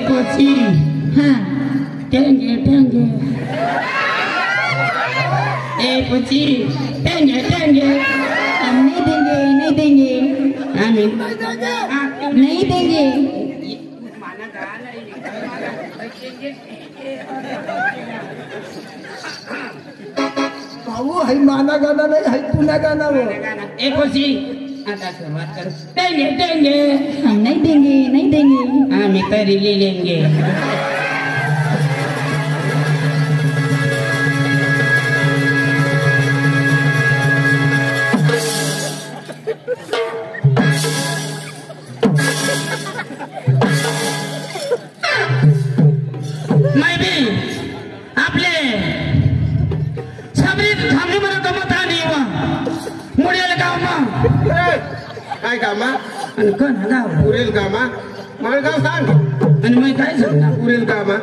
पोची हाँ टेंगे टेंगे पोची टेंगे टेंगे हम नहीं देंगे नहीं देंगे आमीन नहीं देंगे भाऊ हाय माना गाना नाही हाय पुन्हा गाना वो पोची आता सुरुवात कर टेंगे टेंगे हम नहीं देंगे नहीं देंगे आम्ही तरी ले लेंगे मैं भी आपले सबरी थांबली बरं गमत आणि मुडेल गावमा काय कामा आणि कोण गाव पुरेल कामा माळगाव सांग आणि मी काय सांगणार पुरेल कामा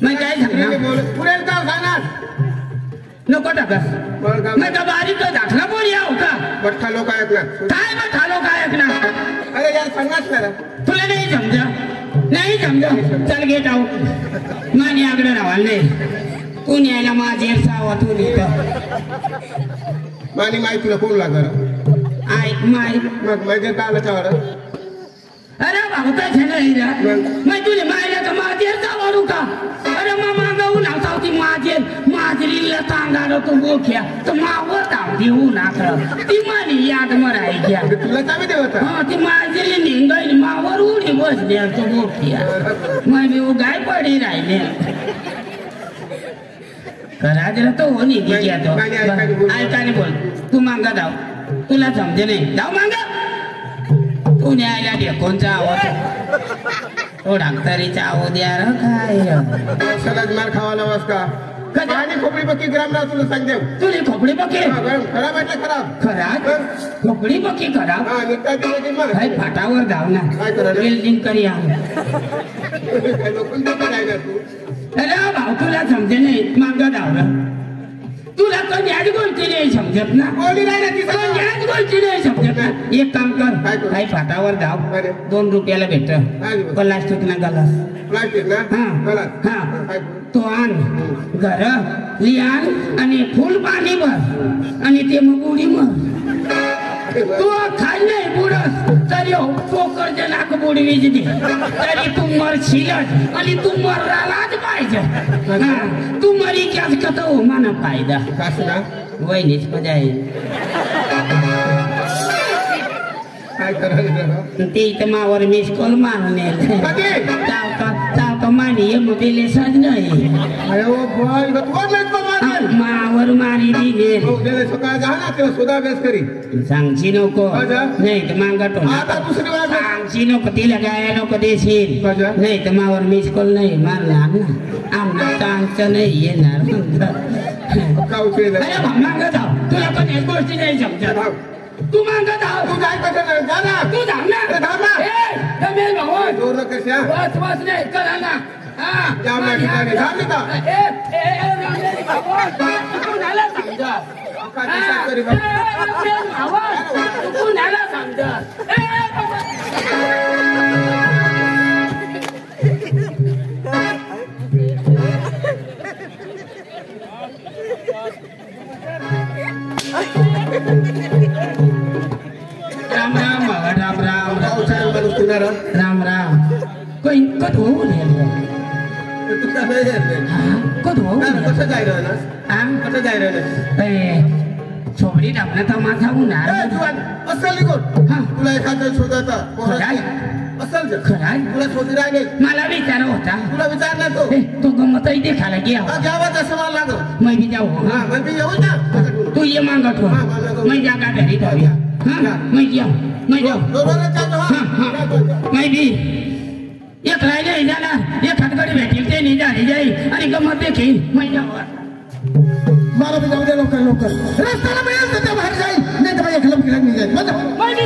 मी काय सांगणार पुरेल गाव सांगणार नको टाकस माळगाव मी का बारीक दाखला कोण याव का बठ्ठा लोक ऐकणार काय मग ठालो काय ऐकणार अरे यार सांगाच ना तुला नाही समजा नाही समजा चल गेट आउट मानी आगडे राहाल नाही कोण यायला माझे सावा तू मानी माई तुला कोण लागणार ऐक माय मग माहिती का आला चावड अरे बाबू काय झालं मैं तुझे मायला का माझे सावरू का अरे मामा गाऊ नावता होती माझरीला तांगार तू बोख्या तर मावर धावती होऊ नाकर ती मानी याद मराय घ्या तुला चावी देवत हा ती माझरी निंगाई मावर उडी बसली तू बोख्या मैं भी वो गाय पडी राहिले राजला तो हो नाही की तो ऐकाने बोल तू मांगा धाव तुला समजे नाही धाव मांगा तू न्यायला ढेकोनचा आवाज तो डाक्टरीचा आवाज द्या र काय सलाद मार खावाला वास का आणि खोपडी पक्की ग्रामराव तुला सांग देव तुझी खोपडी पक्की खराब आहे खराब खराब खोपडी पक्की खराब हा निघता दिली मग हाय फाटावर धाव ना काय करायला वेल्डिंग करी काय लोकं देत राहिला तू अरे भाऊ तुला समजे नाही मांगा धावलं तुला कोण याच गोष्टी नाही समजत ना बोली नाही ना ती कोण याच गोष्टी नाही समजत ना एक काम कर काही फाटावर धाव 2 रुपयाला भेट प्लास्टिक ना गलास प्लास्टिक ना हा तो आण घर लिहान आणि फुल पाणी भर आणि ते मग उडी मर तू खाल नाही बुडस तरी पोकर जनाक बुडवीच दे तरी तू मरशीलच आणि तू मरालाच पाहिजे तू मरी क्यास कतो मला फायदा कसला वहिनीच मजा आहे काय करायचं ते इथं मावर मिस कॉल मारून चावता मारी ये मोबाईल सज नाही मावर मारी दिले सकाळ जा ना तेव्हा सुद्धा अभ्यास करी सांगशी नको नाही तर मागतो सांगशी नको तिला काय नको देशील नाही तर मावर मिस कॉल नाही मारणार ना आमना टांगचं नाही येणार माग जाऊ तुला पण एक गोष्टी नाही समजत तू मागत आहो तू काय कसं जा ना तू धाव ना धाव ना जमेल भाऊ जोर न कशा बस बस नाही करा ना जाऊ ना ठिकाणी जा ना तू नाला समजा तू नाला समजा राम राम राम राम राम राम कोई कद हो कद हो कसं जाय कसं जाय छोबडी डापला तर माझा उन्हाळ असल निघून तुला एखादं शोधायचा असल खरा तुला शोधी राहिले मला विचार होता तुला विचारला तो गमतही देखायला घ्या घ्यावा तसं मला लागो मैं भी जाऊ हा मग मी येऊ ना तू ये मागत हो मैं जागा घरी जाऊया मैं जाऊ मैं भी एक राहिले जाणार एक हातगडी भेटेल ते नाही झाली जाईल आणि गमत देखील मैं जाऊ मला बी जाऊ दे लवकर रस्त्याला मिळेल तर त्या बाहेर जाईल नाही तर एखादा फिरायला निघाल मैं भी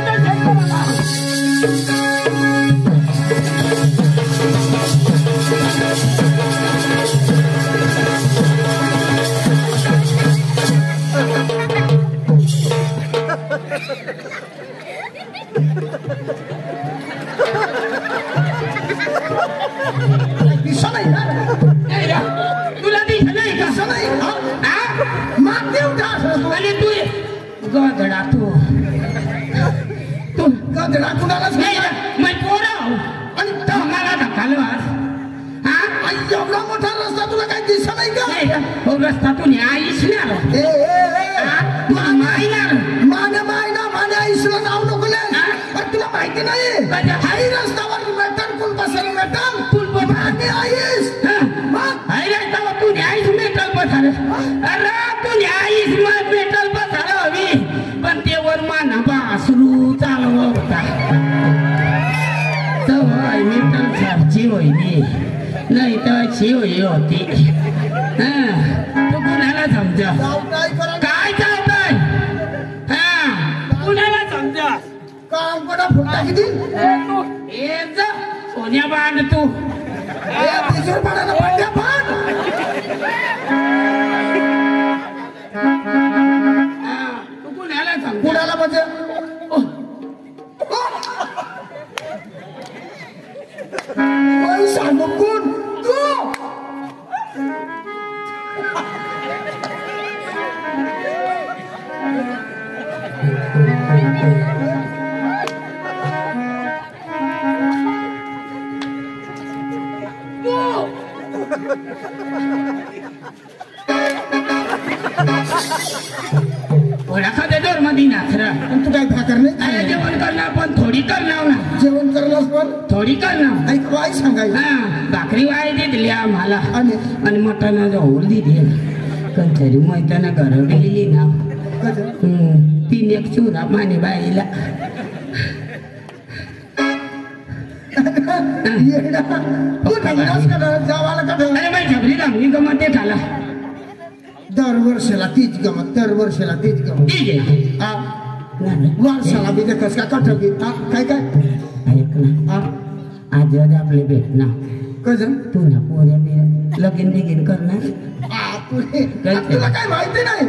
गधडा तू गधडा कुणालाच नाही. मी पोरं आणि मला ढकलवास आई, एवढा मोठा रस्ता तुला काही दिसत नाही का? हो रस्ता तू न्यायच ना माने आईसला नाव नको ले. तुला माहिती नाही आई रस्त्यावर मेटल पूल बसेल मेटल पूल आणि आईस आई रस्त्यावर तू न्यायच मेटल बसाल. अरे तू न्यायच मेटल बसाल हवी पण ते वर माना बासरू चालव होता तर मेटल सारची होईनी नाही तर अशी होई होती. तू कुणाला समजा काय चालतंय कुणाला समजा काम करा फुटा किती सोन्या बांध तू बिजूर पाडायला पाड्या पाड. तू कुणाला समजा कुणाला म्हणजे सांगू कोण तू ओळखा दोर मध्ये नाथरा तू काय भाकर नाही जेवण करणार पण थोडी करणार ना जेवण करलास पण थोडी करणार ऐक वाय सांगायचं भाकरी वाय दिली आम्हाला आणि मटण जवळ दिली पण तरी मैदाना घरवलेली ना 3 एक चुरा माने बाईला दरवर्षीला तीच गमत दरवर्षीला तीच गमत वर्षाला बी देखस का कठ बी काय काय ऐक ना आज आपले भेट ना कस तू ना पोऱ्या बिऱ्या लगीन बिगीन करणार तुला काय माहिती नाही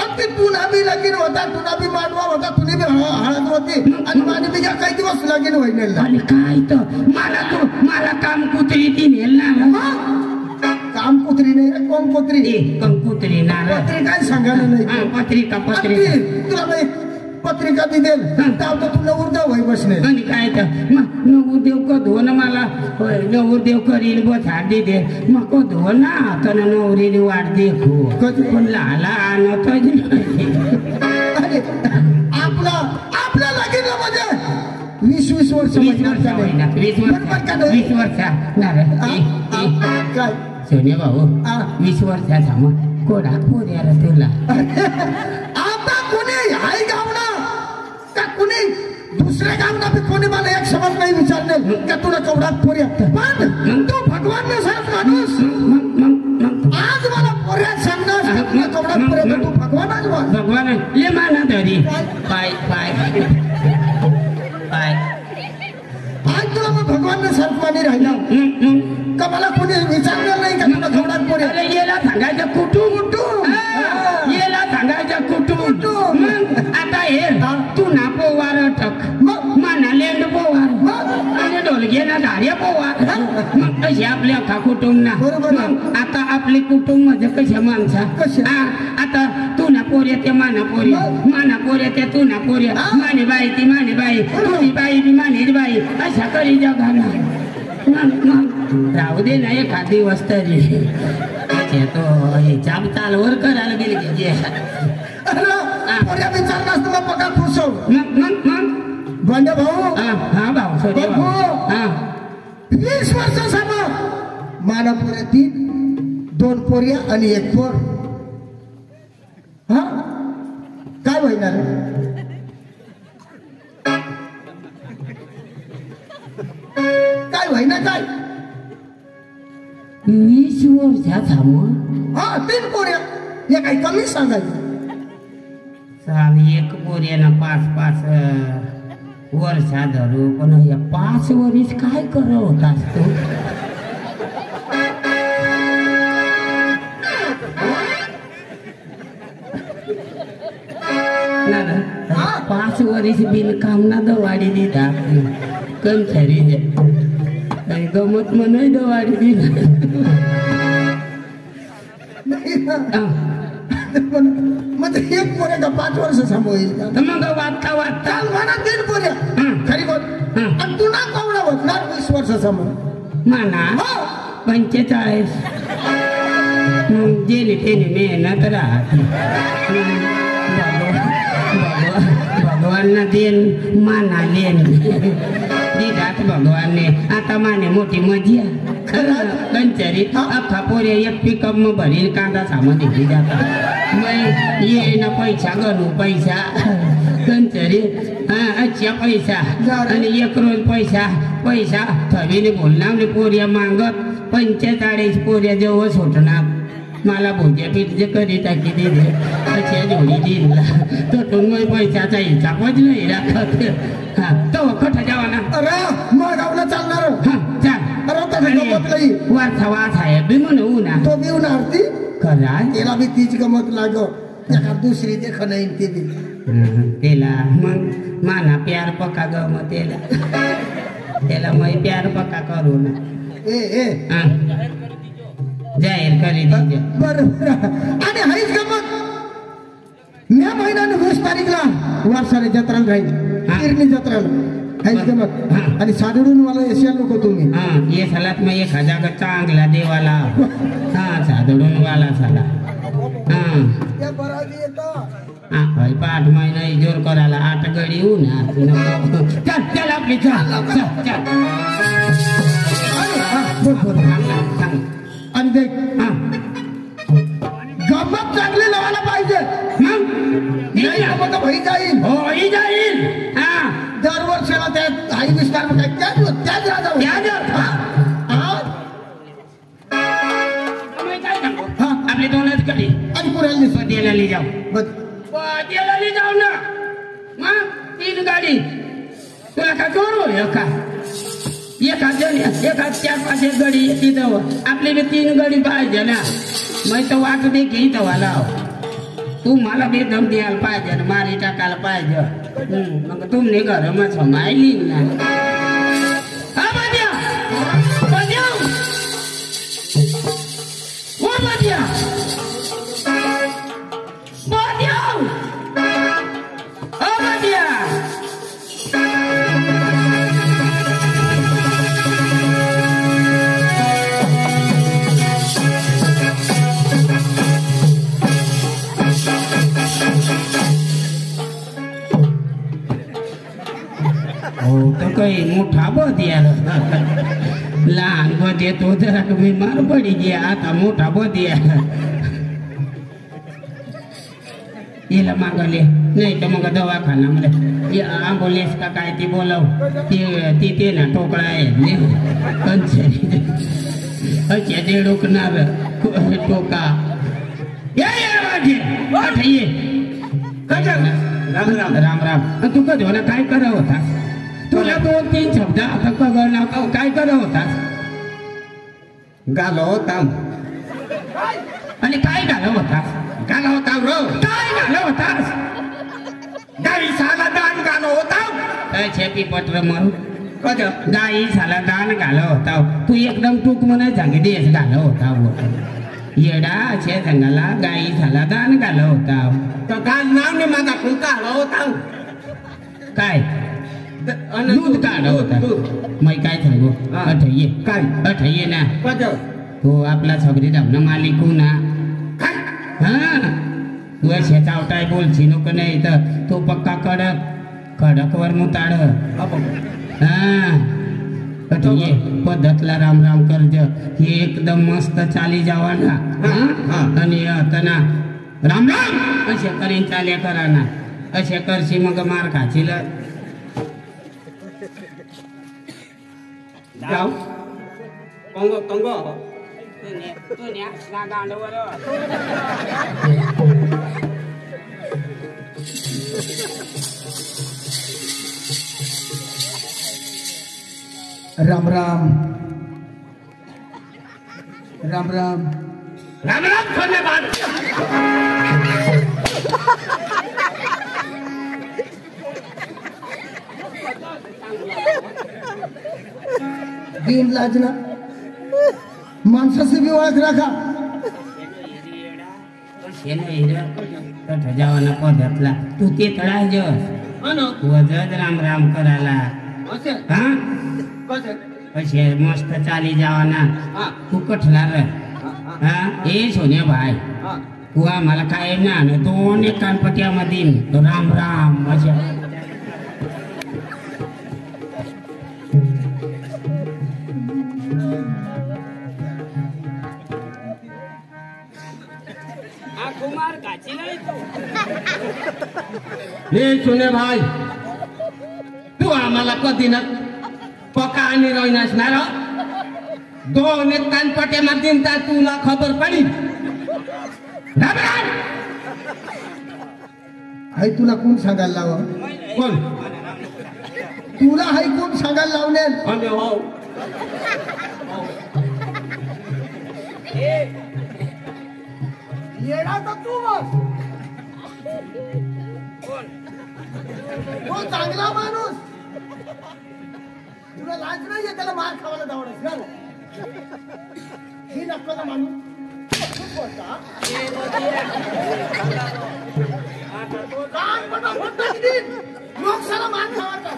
अगदी तुला बी लगीन होता तुला बी मांडवा होता तुला बी हळद होती आणि माझी बी काही दिवस लगीन होईल. आणि काय तर मला काम कुत्री ती नेल ना काम कुत्री नाही कोण कुत्री कुत्री ना पत्री काय सांगायला नाही पत्रिका तुला पत्रिका बी देल तर तू नवरदेव होई बसणे आणि काय तर नवरदेव कधो ना मला नवरदेव करील बस हाडी दे मग कधो ना आता नवरीने वाट देखो कधी पण लाला आणत अरे आपल्या लगीन म्हणजे 20 वर्ष 20 वर्ष काय सोने भाऊ 20 वर्षाचा मग कोडा पोऱ्याला तुला आता कोणी हाय गावना का कोणी दुसऱ्या गावना बी कोणी मला एक शब्द नाही विचारले का तुला कवडात पोऱ्या पण तू भगवान नसाच माणूस आज मला पोऱ्यात सांगणार कवडात पोऱ्या तू भगवानच भगवान ले माना धरी पाय पाय पाय आज तुला मग भगवान सारखं माने राहिला का मला कोणी विचारणार नाही का तुला कवडात पोऱ्या येला सांगायचं कुटुंब येला सांगायचं कुटुंब आता हे तू ना पोवार टक माना लेंड पोवार आणि ढोलगेला धार्या पोवार मग कशी आपल्या अख्खा कुटुंब ना आता आपले कुटुंब मध्ये कशा माणसा आता तू ना पोऱ्या ते माना पोऱ्या ते तू ना पोऱ्या माने बाई ती माने बाई तुझी बाई ती माने बाई अशा करी जगाना राहू दे ना एखादी वस्तरी तो चाप चालवर करायला गेले की पगार पुसव भांड्या भाऊ हा भाऊ 20 वर्ष समोर माना पोऱ्या 3 2 पोऱ्या आणि 1 पोर हा काय होईणार काय होईना काय 20 वर्षाचा मग 3 पोऱ्या हे काही कमी सांगायचं चाल 1 पोऱ्यानं 5 वर्षा धरू पण या 5 वर्ष काय करत होतास तू 5 वर्ष बिनकाम ना दवाडी दिला कंठरी गमत म्हणून दवाडी दिला म्हणजे एक पोऱ्या का 5 वर्ष सांभाळील का तर मग वाचता वाचता चाल म्हणा 3 पोऱ्या खरी बोल आणि तू ना कोवडा होणार 20 वर्ष सांभाळ म्हणा 45 जेणे तेने मेहनत राहत भगवान देन माना लेन दिदात भगवानने आता माने मोठी मजा कंचरी अख्खा पोरे एक पिकअप म भरील कांदा सामान दिली जाता मग ये ना पैसा गणू पैसा कंचरी अच्छा पैसा आणि 1 रोज पैसा थवीने बोलणार पोऱ्या मागत 45 पोऱ्या जेव्हा सुटणार मला भोज्या पीठचे कधी टाकी दिले अशा जोडी दिला तटून मग पैशाचा हिसाबच नाही राखत तो खटा जावा ना अरे मग गावला चालणार चाल वाचा वाच आहे बी म्हणू ना तो बी उन्हाळती खरा त्याला बी तीच गमत लागो त्याला दुसरी देख नाही ते बी त्याला मग माना प्यार पक्का गम त्याला मग प्यार पक्का करू ना ए जाहीर करी दे बरोबर आणि हाईच गमत मे महिन्याने 20 तारीखला वारसाने जत्राला राहील किरणी जत्राला हाईच गमत आणि साधडून मला येशाल नको तुम्ही ये सालात मग 1000 चांगला देवाला साधडून वाला साला भाई 8 महिना जोर करायला 8 गडी येऊ ना चल आपली आणि देख गमत चांगली लावायला पाहिजे मग भाई जाईल हो जाईल दरवर्षीला त्या आई विस्तार त्याच आपले 2च कडी आणि पुऱ्याला दिला जाऊ ना मग 3 गाडी तुला काय जोर का एका 4-5 गडी येते आपली बी 3 गडी पाहिजे ना मग तर वाट दे की तवाला तू मला बी दम द्यायला पाहिजे ना मारी टाकायला पाहिजे मग तुमने घर मग समायली ना काही मोठा बदिया लहान बदे तो जरा बीमार पडी गया आता मोठा बदिया याला मागवले नाही तर मग दवाखाना मध्ये ॲम्ब्युलन्स का काय ती बोलव ती ना टोकळा आहे अच्छा ते डोकणार टोका राम राम तू कधी होणार काय करत होतास तुला 2-3 शब्द आता कळणार काय करत होतास गालो होता आणि काय घालव होतास गाला होता काय घालव होतास गाई साला दान गालो होता छेपी पत्र मरू गाई साला दान घालव होता तू एकदम टूक म्हणून सांगितलीस घालव होता येडा छे सांगाला गाई साला दान घालव होता तर दान नाव ने माझा कुंका हवा होता काय दूध काढ होता मग काय सांगू अठये काय अठये ना तो आपला सबरी धावना मालिक हो ना तू असे चावटाय बोलशी नको नाही तर तो पक्का कडक वर मुताड अठये पद्धतला राम राम कर्ज हे एकदम मस्त चाली जावा ना आणि ना राम राम असे करीन चाले करा ना असे करशी मग मार खाशील जाऊ Tunggu. Tuh nih, gagang dulu. Ram Ram Ram Ram Ram Ram धन्यवाद दिन लाजना माणसाची बी ओळख राखा એને હીરા તો જવાના પધતલા તું તે તળાય જસ વજદ રામ રામ કરાલા હા પછી મસ્ત ચાલી જવાના તું કઠલા રે હા એ સોનિયા ભાઈ તું आम्हाला काय ना दोन एक कानपट्यामध्ये राम राम मजा हे सुने भाई तू आम्हाला कधी ना पका आणि रोई नसणार दोन एक कानपट्यामध्ये तुला खबर पडी आई तुला कोण सांगायला लाव कोण तुला हाय कोण सांगायला लावले येडा तर तू बस तो चांगला माणूस तुला लाज नाही आहे त्याला मार खावायला जावडस ही नक्कोला माणूस लोक सारा मान खावायचा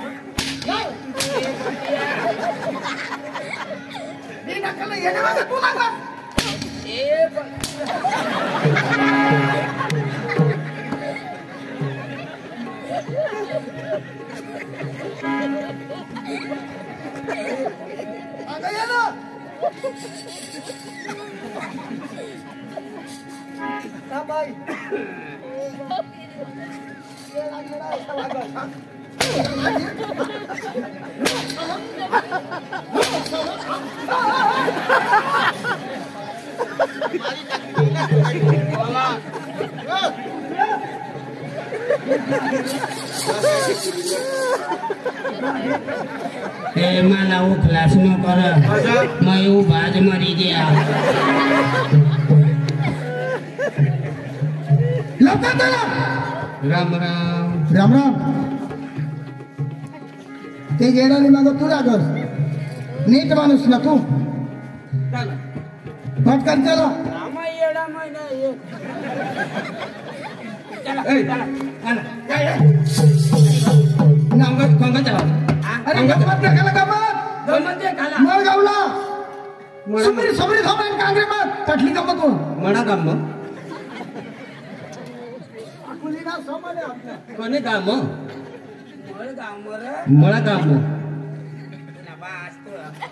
मी नक्कला येणे माझं तू नका बाई मला उखलास न कर मैं उभाज मरी गया राम राम राम राम ते येणारी माग तू लागस नीट माणूस ना तू पटकन चला कटली गमत म्हणा काम कोणी काम मला काम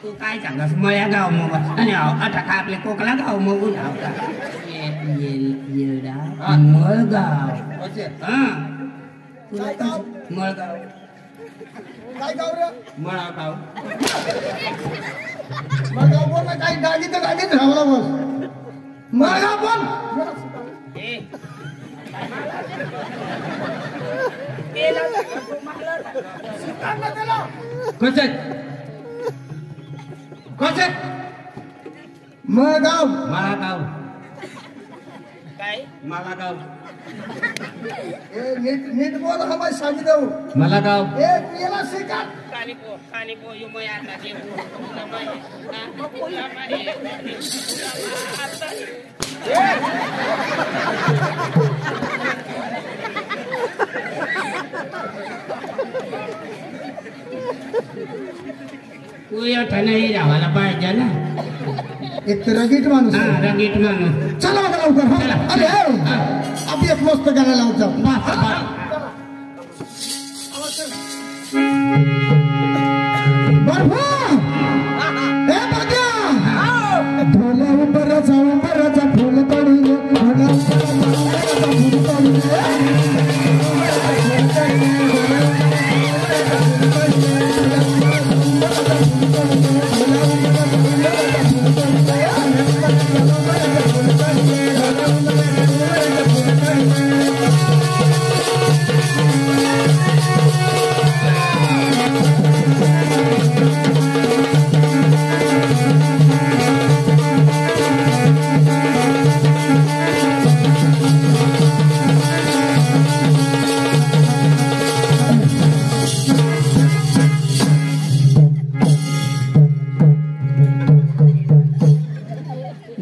तू काय सांगस मया गाव मग आणि आता का आपल्या कोकला गाव मग मळगाव मळगाव काय गाव रे मळगाव मळगाव बोल ना काही गाडी तर गाडीत राहला बस मळगाव बोल कसे मळगाव माळागाव काय माळागाव नीट नीट बोल हा मैं सांगितलं माळागाव ए तुला शिका खाली पो यो मैं आता दे तू एवढा नाही राहायला पाहिजे ना एक तर रगीट माणूस रंगीट माणूस चला आता लवकर अरे आपली एक मस्त गाणं लावतो बर्फा उंबराचा फुल पडून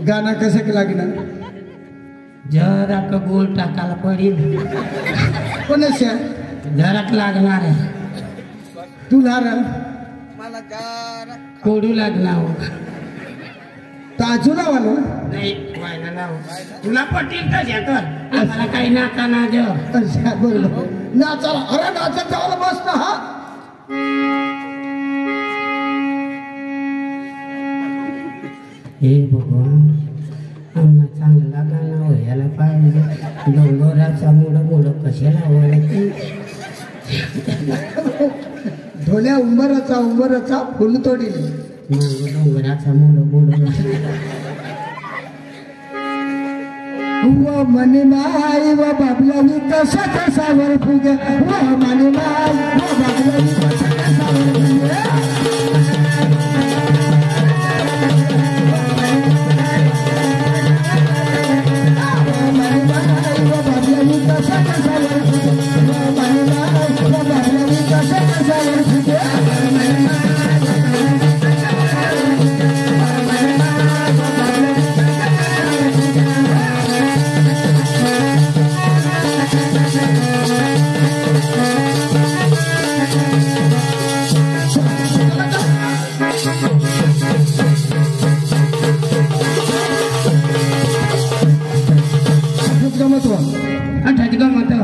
गाना कसं लागणार जरा का गोल टाकायला पडेल. कोणाच्या जराक लागणार आहे. तुला रे कोडू लागणार ताजूला वाला नाही व्हायला लाव. तुला पटेल तर शेतर आम्हाला काही नाका ना जो. अच्छा बरोबर नाचाला. अरे नाचत जायला बस ना. हा हे भगवान आम्हाला चांगला गाणं व्हायला पाहिजे. डोंगराचा मुडं कशाला व्हायला. ढोल्या उंबराचा फुल तोडील. डोंगराचा मुडं व मनी माई व बाबलानी कशा कसावर फुगे. व मनी माई व बाबलानी कशा कसावर फुगे.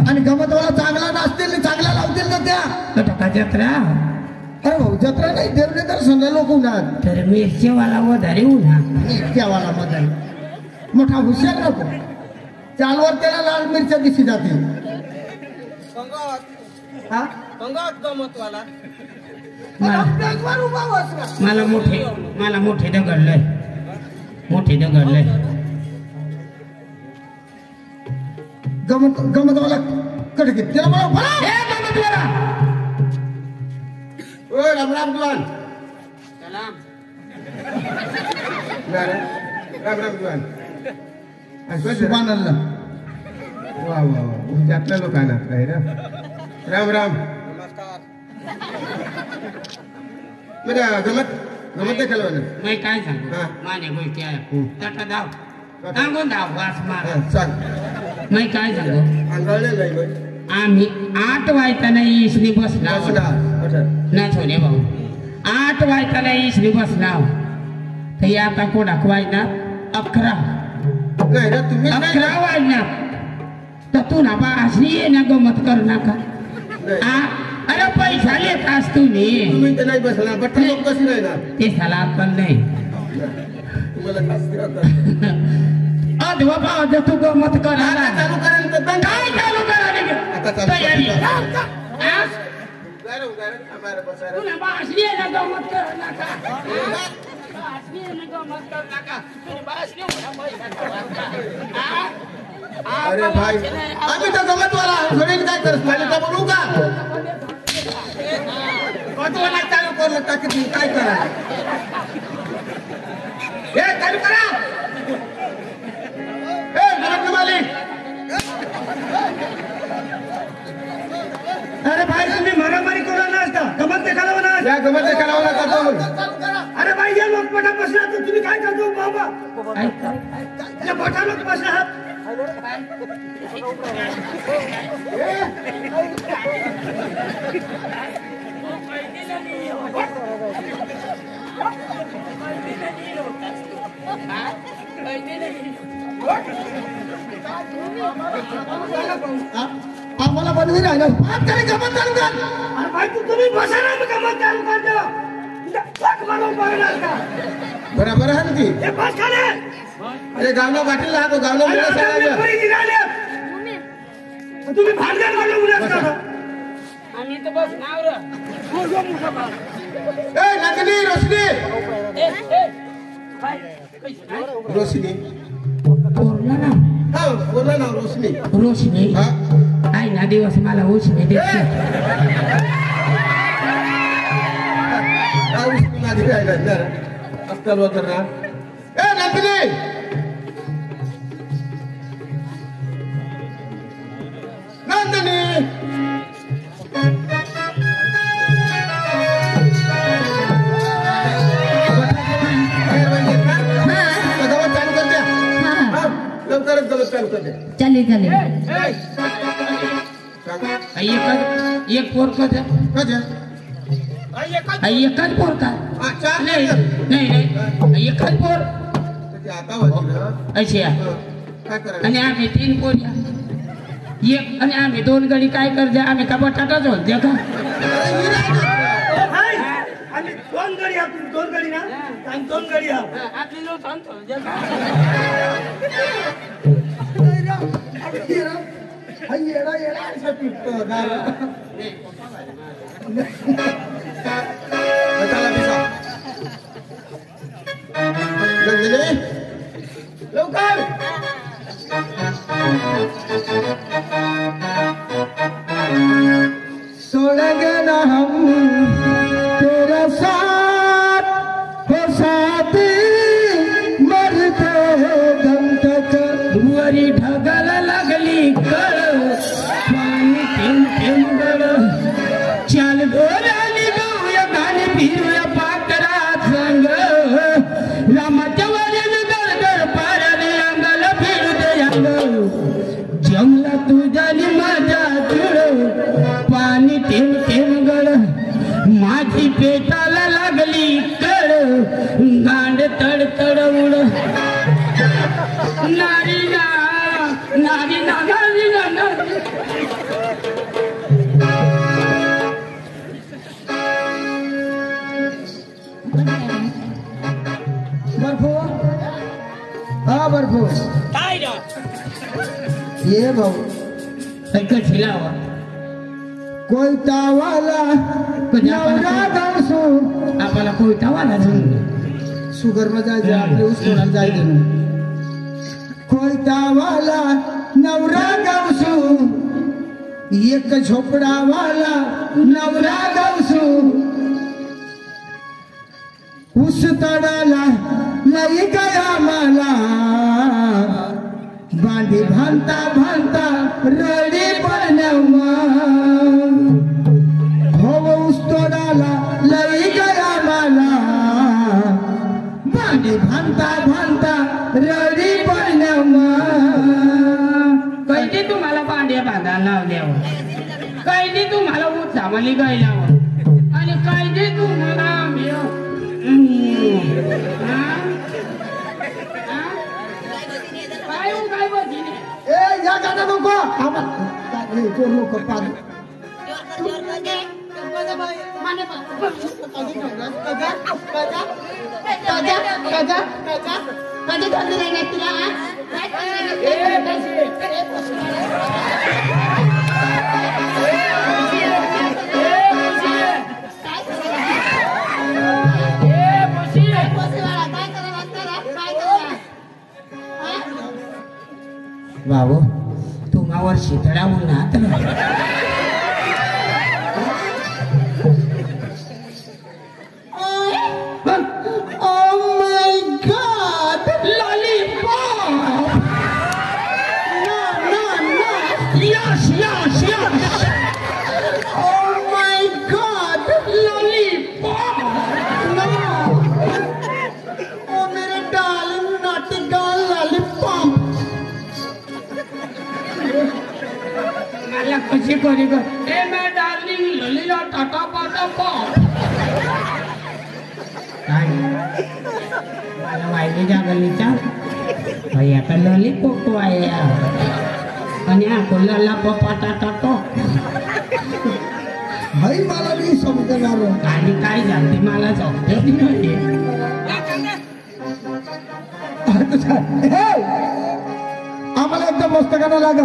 आणि गमतवाला चांगला नाचतील चांगला लावतील ना त्या जत्रा. अरे भाऊ जत्रा नाही देवले तर समजा लोक उन्हात तर मिरचीवाला वधारे उन्हा त्यावाला मध्ये मोठा हुशार नको. चालवर त्याला लाल मिरच्या दिशी जातील. मला मोठे दगडलंय. गमतवाला कडे घेत त्याला राम राम दिवान. राम राम दिवान. सुभान अल्लाह. वा वा वा तुमच्यातल्या लोकांना आहे ना. राम राम. म्हणजे गमत देखील मी काय सांगू हा. माझ्या गोष्टी आहे तटा धाव सांगून धाव वास मारा. सांग मी काय सांगू अंगाळलेलं आहे. आम्ही 8 वाजताना इसनी बसला ना छोले भाऊ. 8 वाजताना इसनी बसला तर आता कोणाक वाजणार 11 नाही ना तुम्ही 11 वाजणार तर तू ना बा असली ये ना गमत करू नका. अरे पैसा लेत असतो तुम्ही तर नाही बसला बट्टा लोक कशी नाही ना ते साला अक्कल नाही. तुम्हाला शास्त्री होतं. अधवा बाबा तू गमत कर. आता चालू करेल तर बंद. काय चालू करा आता चालू तयारी बसायला तुला बा असली ये ना गमत करू नका. असली ये ना गमत करू नका. तुला बा असली अरे भाई आम्ही तर गमतवाला घडील काय करत नाही का बोलू का. गमतवाला चालू करू नका की तुम्ही काय करा. हे चालू करा. हे गमत मालिक. अरे भाई तुम्ही मारामारी करू नसता गमत देखायला म्हणा. या गमत देखायला करतो. अरे भाई या लोक पटा बसला तर तुम्ही काय करतो बाबा. या मोठा लोक बसला आहात. आम्हाला बनवी राहिलं गमत चालू कर. अरे भाई तुम्ही बसा ना गमत चालू करतो. बरोबर आहे ना ती. अरे गावला पाटील राहतो गावला तुम्ही भांडण काढलं आम्ही तर बस नाव नंदिनी रोशनी रोशनी पूर्ण ना हा बोला ना रोशनी. रोशनी हा आई ना दिवस मला उशनी देते. अस्तर वगैरे ना. ए नंदिनी नंदिनी गमत चालू कर द्या. लवकरच गमत चालू कर द्या. चले चले एक पोर कधी एकच पोर का नाही नाही एकच पोर अशी आणि आम्ही 3 पोरी एक आणि आम्ही 2 गडी काय करते आम्ही का बटाटाच होते का आम्ही 2 गडी आपण 2 गडी ना आम्ही 2 गडी आपली लोक सांगतो लवकर छोड़ेंगे ना हम तेरा साथ हो साथी मरते दम तक वरी ढगाला लागली कळ पाणी थेंब थेंब गळ चाल गोराली गौया गाणी फिरूया पाकरा संग रामाच्या वरील गडगड पाराने अंगाला फिरू दे अंग जमला तुझ्यानी माझ्या जुळ पाणी थेंब थेंब गळ माझी पेटाला लागली कळ गांड तड तड उड नारी ना नारी ना नारी ना नारी बर्फू हा बर्फू काय रे ये भाऊ ऐकत हिलावा कोयता वाला नवरा गावसू आपल्याला कोयता वाला सांग शुगर में जायचं आपले उस्मानाला जायचं कोयता वाला नवरा गावसू एक झोपडा वाला नवरा गावसू उस तडाला लई गया मला बांधी भांता भांता रडी पडण्यामा हो उस तडाला लई गया मला बांधी भांता भांता रडी पडण्यामा कैदी तुम्हाला भांडे बांधायला लावल्यावर कैदी तुम्हाला सामाली गायल्यावर आणि कैदी तुम्हाला काय हो काय बघितले ए या गाणं नको आम्हाला तो नको पाणी बाबू तुम्हावर शितळा उन्हात Oh my God! Lollipop! No! Yes! Oh my God! Lollipop! No! Oh मेरे darling naughty girl lollipop! मला कशी करी ग ए मैं डार्लिंग ललीला टाटा पाटा पॉप काय मला वायलीच्या गल्लीच्या भैया का लॉलीपॉप आहे आणि हा लल्ला पपाटा टाटो भाई मला नाही समजणार आणि काय झालं मला समजत नाही आम्हाला एकदम मस्त गाणं लाग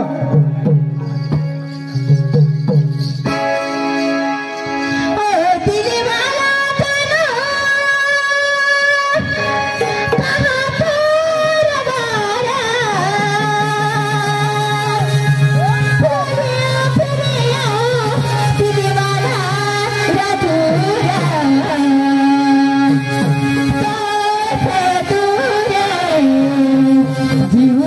जीव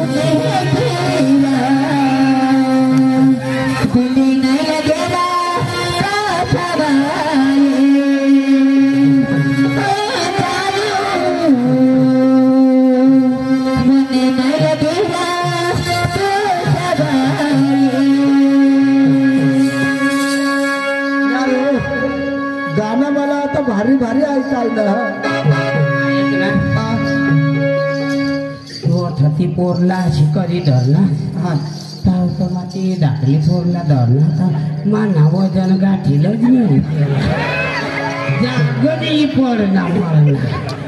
ती पोरला अशी करी धरला हा तर मग ती धाकली पोरला धरला तर माना वजन गाठीलच नाही जागदी पडला मला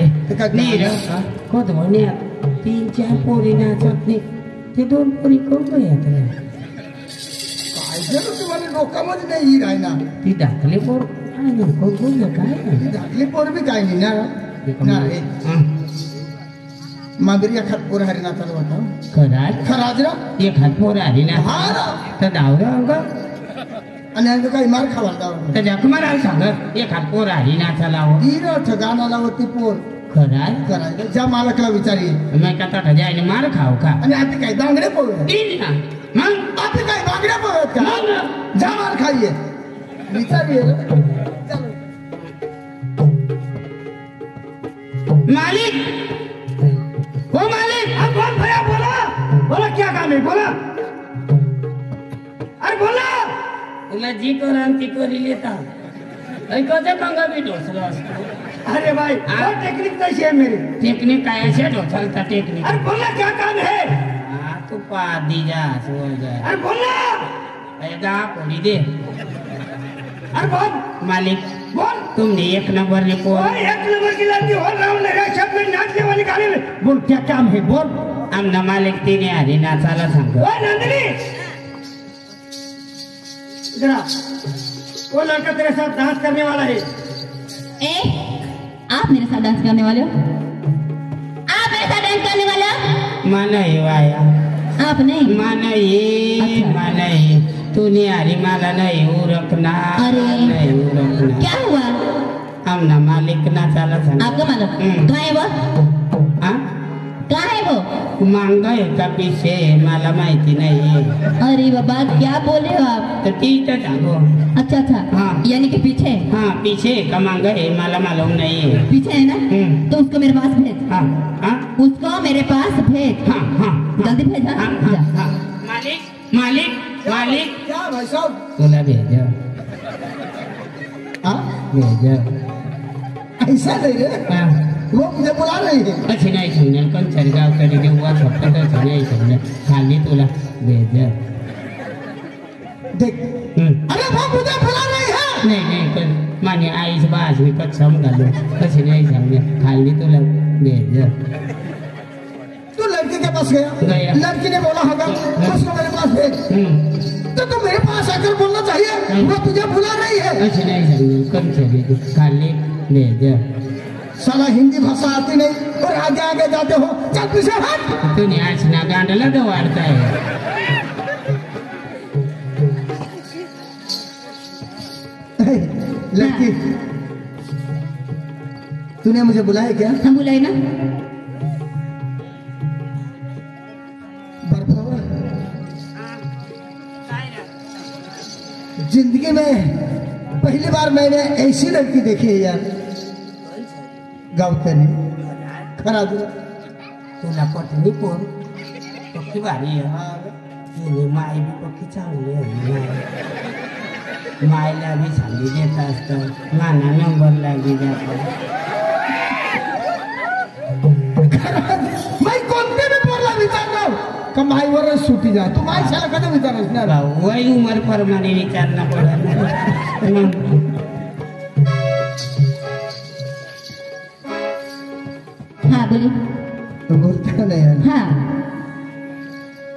रे ते काय नाही रे कोत म्हण्यात 3-4 पोरी नाचत नाही ते 2 पोरी कोण येत रे काय झालं तुम्हाला डोक्यामध्ये नाही ही राहिना ती दाखले पोर आणि कोण काय धाकली पोर बी काय नाही ना नाही मागरी एखाद पोर हरिनाथाला होता खराज ना एक हात पोर आली ना हा ना तर डावरा अंग आणि अंग काही मार खावा दावर तर जखमाला सांगत एक हात पोर आली ना चलाव ती न ठगाणाला होती पोर खराय करायला ज्या मालकला विचारी मैं कथा ठजायने मार खाव का आणि आता काय बांगडे पोर तीन ना मग आता काय बांगड्या पोरत का मग जा मार खाईये विचारी मालिक ओ मालिक अब कौन भैया बोला बोला क्या काम है बोला अरे बोला तुला जी करून ती करी लेता ऐकते पंगा बी ढोसला असतो अरे भाई हाँ? वो टेक्निक कैसी है मेरी टेक्निक काय असे ढोसलता टेक्निक अरे बोला क्या काम है हा तू पा दी जा सोल जा अरे बोला ऐदा कोणी दे अरे बोल मालिक बोल तुमने एक नंबर ने पोर और एक नंबर की लड़की हो राउंड लगा सब में नाचने वाली गाड़ी में बोल क्या काम है बोल आमना मालिक तिने हरी नाचाला सांग ओ नंदिनी जरा वो लड़का तेरे साथ डांस करने वाला है ए आप मेरे साथ डांस करने वाले हो आप मेरे साथ डांस करने वाले हो माना ये वाया आप नहीं माना ये अच्छा। माना ये तूने हरी माला नहीं उरकना अरे। नहीं उरकना क्या हुआ आमना मालिक नाचाला सांग आपको मालूम हम्म। कहाँ है वो हाँ कहाँ है वो मांगय का पीछे मला माहिती नाही अरे बाबा क्या बोले हो आप तर ती तर सांगो अच्छा अच्छा हाँ। यानी कि पीछे हाँ पीछे का मांगय मला मालूम नहीं पीछे है ना हम्म। तो उसको मेरे पास भेज हाँ हाँ उसको मेरे पास भेज हाँ हाँ जल्दी भेज हाँ? हाँ हाँ जा। हाँ मालिक मालिक मालिक क्या भाई साहब तुला भेजा हाँ भेजा ऐसा नहीं रे हाँ वो मुझे बुला रही है अच्छी नाही समजेल पण चरगाव कडे जेव्हा फक्त नाही समजेल खाली तुला भेजा देख अरे वो मुझे बुला रही है नाही नाही पण माझी आईच बाज मी कसम घालू कशी नाही समजेल खाली तुला भेजा तू लड़के के पास गया गया। लड़की ने बोला होगा उसको मेरे पास भेज तो तू मेरे पास आकर बोलना चाहिए वो तुझे बुला रही है अच्छी नाही समजेल कम चली खाली भेजा साला हिंदी भाषा आती नहीं और आगे आगे जाते हो चल पीछे हट तूने आज ना गांडला तो वाढता है लड़की तूने मुझे बुलाया क्या हम बुलाए ना बरखबर जिंदगी में पहली बार मैंने ऐसी लड़की देखी है यार गावतरी खरा तुला पटली कोण पक्की भारी आहे तिने माय बी पक्की चांगली आहे मायला बी सांगी देत असतं नाना नंबर लागी जातो मैं कोणते भी पोरला विचारलो का माईवरच सुटी जा तू मायशाला कधी विचारस ना वय उमर प्रमाणे विचारणं पडत मग हाँ बोलिए तो बोलता नहीं यार हाँ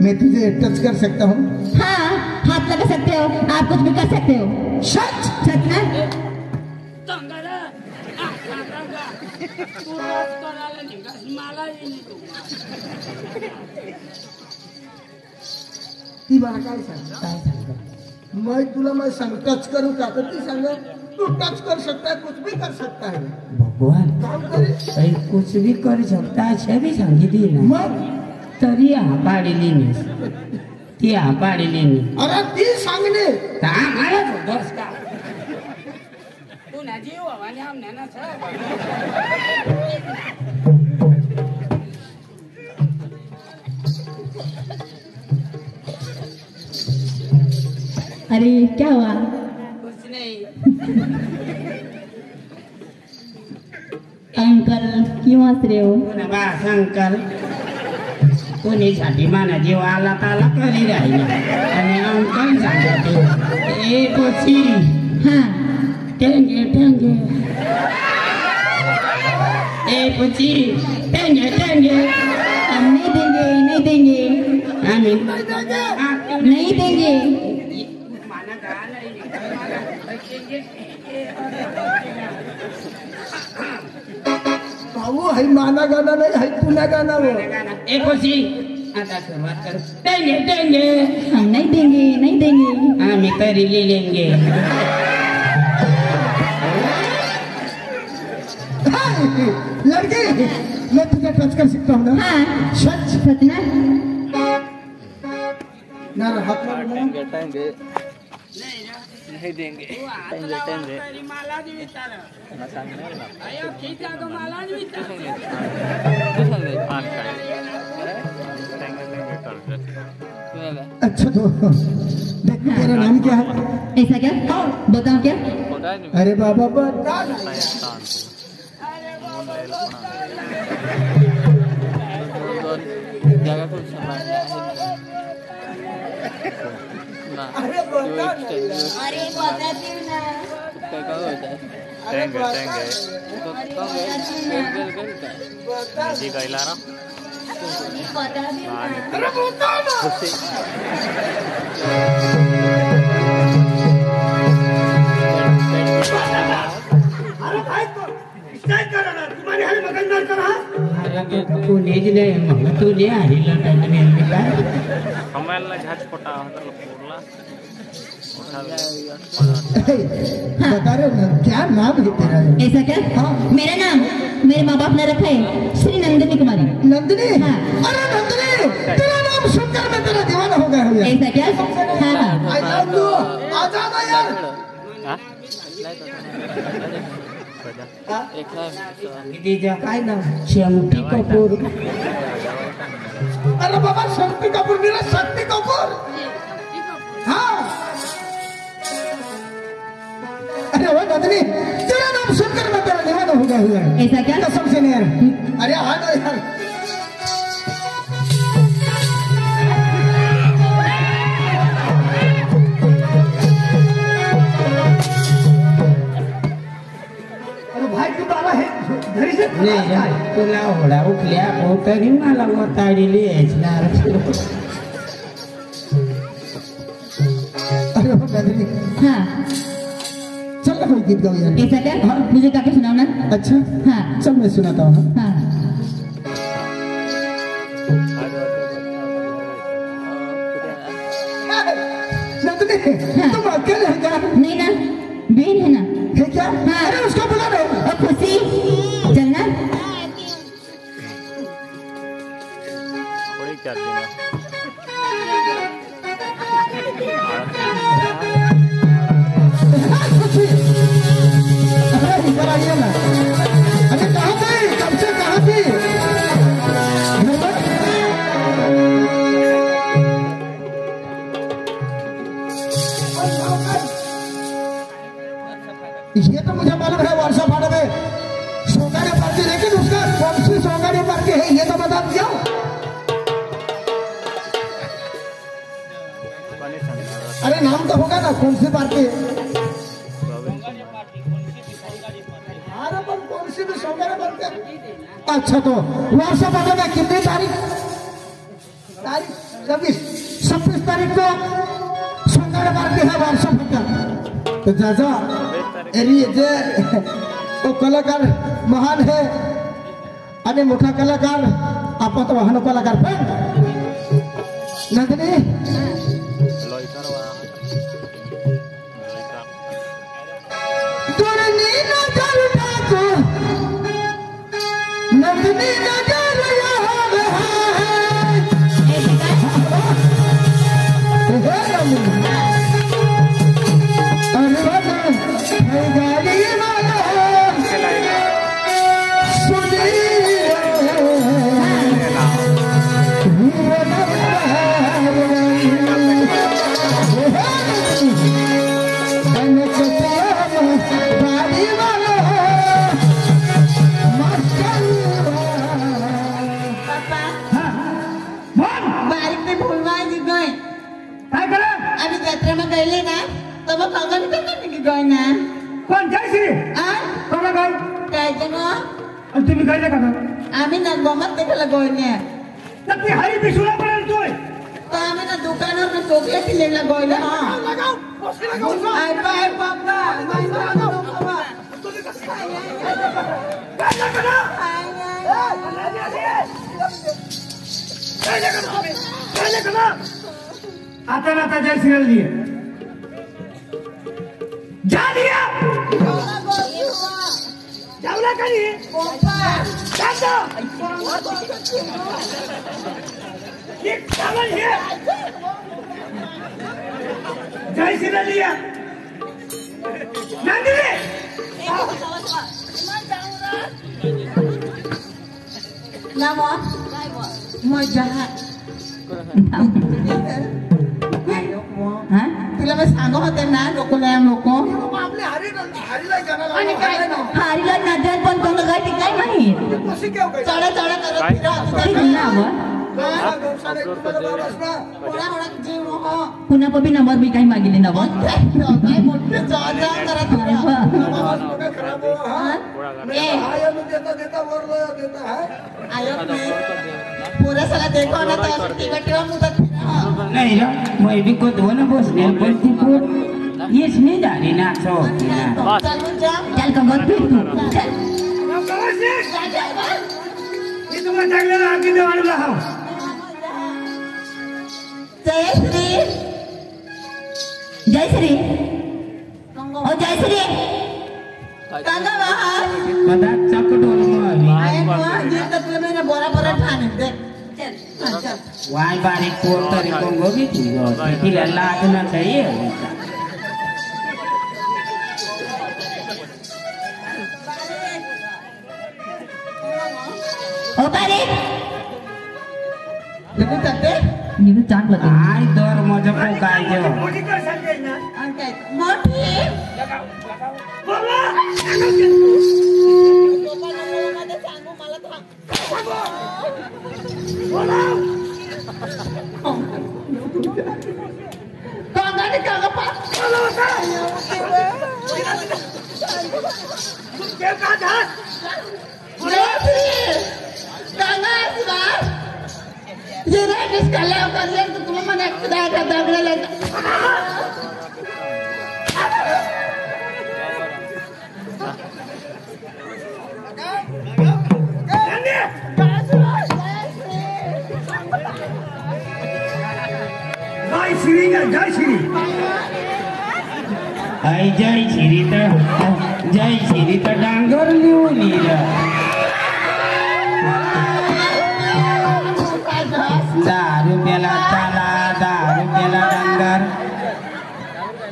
मैं तुझे टच कर सकता हूँ हाँ हाथ लगा सकते हो आप कुछ भी कर सकते हो सच सच ना ती मला काय सांग मैं तुला मैं सांग टच करूँ का तो ती सांग तू टच कर सकता है कुछ भी कर सकता है भगवान काम करे काही कुछ भी करू शकता अशा बी सांगितली ना मग तरी हा पाडली नाही ती हा पाडली नाही अरे ती सांगणे तर आम्हालाच होतोस का तू ना जीव हवाने आमने ना अरे क्या हुआ कुछ नहीं अंकल क्यों हंस रहे हो तुला बा अंकल कोणी साठी माना जीव आला ताला करी राहिला आणि अंकल सांगते ए कोची हाँ टेंगे टेंगे ए पूछी देंगे देंगे हम नहीं देंगे नहीं देंगे आमीन नहीं देंगे भाऊ है माना गाना नहीं है पुना गाना वो ए पूछी आता शुरुआत कर देंगे देंगे हम नहीं देंगे नहीं देंगे हम तेरी ले लेंगे लड़की मैं तुझे टच कर सकता हूँ ना हाँ सच सच ना ना हाथ में नहीं देंगे टेंगे टेंगे अच्छा तो देख तेरा नाम क्या है ऐसा क्या बताओ क्या अरे बाबा बता जगह कुछ अरे बता अरे बताती हूँ ना टेंगे जी कहला ना बताती हूँ अरे बता ना अरे भाई तो स्टाइल कर रहा तुम्हारे हाल मगज मार कर रहा तू नेज ले मग तू ले आली लटाने काय हमें झाज पटा मतलब पूरा बता रहे हो क्या नाम है तेरा ऐसा क्या मेरा नाम मेरे माँ बाप ने रखा है श्री नंदिनी कुमारी नंदिनी हाँ। अरे नंदिनी तेरा नाम सुनकर मैं तेरा दीवाना हो गया हूँ यार ऐसा क्या हाँ हाँ आई लव यू आजा ना यार दीजा काय नाम शक्ती कपूर अरे बाबा शक्ति कपूर मेरा शक्ति कपूर हाँ अरे वो नंदिनी तेरा नाम सुनकर मैं तेरा दीवाना हो गया हूँ यार ऐसा क्या कसम से नहीं यार अरे हाँ ना यार अरे भाई तू बाबा है घरी से नाही तुला होडा उठल्या तरी मला वताडीली यायचणार अरे वो नंदिनी हाँ चल ना कोई गीत गाओ यार ऐसा क्या मुझे गा के सुनाओ ना अच्छा हाँ चल मैं सुनाता हूँ हाँ नंदिनी तुम अकेले हैं क्या नहीं ना बेन है ना है क्या हाँ। अरे उसको बुला लो और खुशी चलना थोड़ी क्या देना अरे इधर आइए ना अरे कहाँ थे कब से कहाँ थी ये तो मुझे मालूम है वर्षा फाड़े में सोगाड़ी पार्टी लेकिन उसका कौन सी सोगाड़ी पार्टी है ये तो बता दिया अरे नाम तो होगा ना कौन सी पार्टी है अरे पर कौन सी भी सोगाड़ी पार्टी अच्छा तो वर्षा फाड़े में कितनी तारीख 26 तारीख को सोगाड़ी पार्टी है वर्षा फाड़े तो जाजा एरी जे तो कलाकार महान है आणि मोठा कलाकार आपण तो वाहन कलाकार पण नंदिनी दोरनी नजर टाको नंदिनी नजर याद है अरे वाला है गाड़ी वाला सुनी काय करा आम्ही जत्रेला गेले ना तर मग खबर नाही गय ना कोण जयश्री तुम्ही काय का आम्ही ना गमत देखला गोयने तर ती हरी पिशुला पडतोय तर आम्ही ना दुकानावर चॉकलेट दिलेला गोयला हां लगाव आय बाय बाबा काय आता ना आता जय सिरियल दिए जा दिया जावला करी जातो ये चावल है जय सिरियल दिया नंदिनी नामा मजा हा तुला मी सांगत होते ना लोक आपले हरीला जाणार आणि काय हारीला नजर पण कोण काय ते काय नाही कशी केव काय चढा चढा करत फिरा तरी नाही आवड पुन्हा पबी नंबर मी काही मागितले नंबर काय मोठे जागा करत फिरा खराब हो हां ए आया में देता वर देता है आया पूरा साला देखो ना तो टिकटवा मुदत नाही ना मैं भी को दोन बसने पण ती पोर येच नाही झाली ना सो चालून जा चल का गो तू चल ये तुम्हाला चांगलं आगी देवाला हाव जय श्री जय श्री ओ जय श्री कांगा बाहर कदा चकडोर मारी आया को जे तकले में बोरा बोरा ठाणे देख चल चल वाय बारीक पोर तरी कोंगो बी तिला लाज ना काही ओ पारे देखो तते निघ चांगलं ते आय दर मजा को काय जेव मोठी कर सांगते ना आणि काय मोठी बोला मध्ये सांगू मला थांब बोला कांगाने कांगा पास बोला होता तुम क्या कहा था कांगा बार ये रे निकाले कर ले तो तुम मने खुदा का दगड़ा ले जय श्री जय श्री आय जय श्री तर डांगर लिहून लिहिलं ₹10 ताला ₹10 डांगर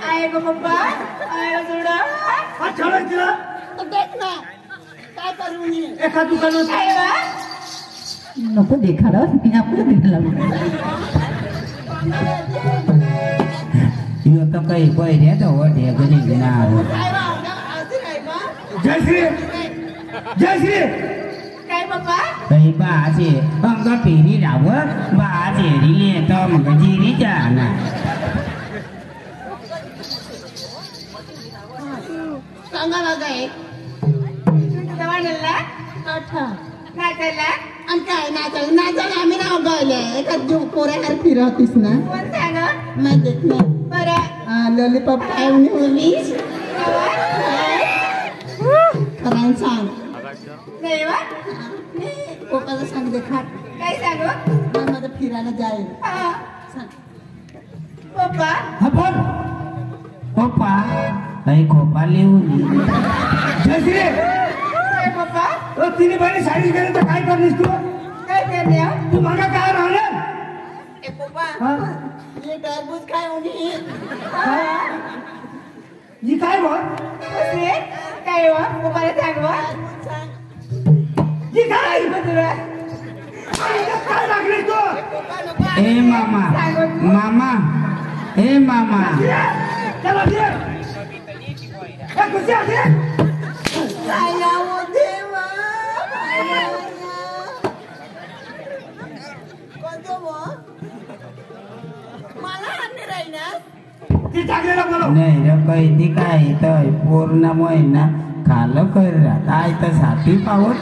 आए गो पप्पा आए जोड़ा हा छाडा तिला तो देख ना काय करू मी एका दुकानात आए बा नको देखाडा मी आपलं दिला यो तर काही पहिल्या तर वडे गणी घेणार आए बा आते काय बा जय श्री काय पप्पा काही बाजे अंग पेरी रावर बाजे रिले तर मग जिरी जाना सांगा ना काय जवानला अच्छा काय केला आणि काय नाचायला आम्ही नाव गायले एका जो पोऱ्यावर फिरवतीस ना कोण सांग मैं देखने बरं लॉलीपॉप काय उन्हीस खरं सांग नाही वा पप्पाला सांग देखा काय सांगू मैं मध्ये फिरायला जाईल सांग पप्पा हा बोल पप्पा काही खोपा लिहून जय श्री काय पप्पा तिने बाई साडी गेली तर काय करलीस तू काय करण्या तू मागा काय राहणार ए पप्पा हा? ये टरबूज काय उन्ही ही काय बोल काय वा पप्पाला सांग वा ही काय काय लागली तू ए मामा चला दे कुठे आहे काय नाव देवा कोणतो मला हाणणे राहिना ती टाकलेला बोलव नाही रे काही ती काय तर पूर्ण महिना काल कर काय तर साथी पावत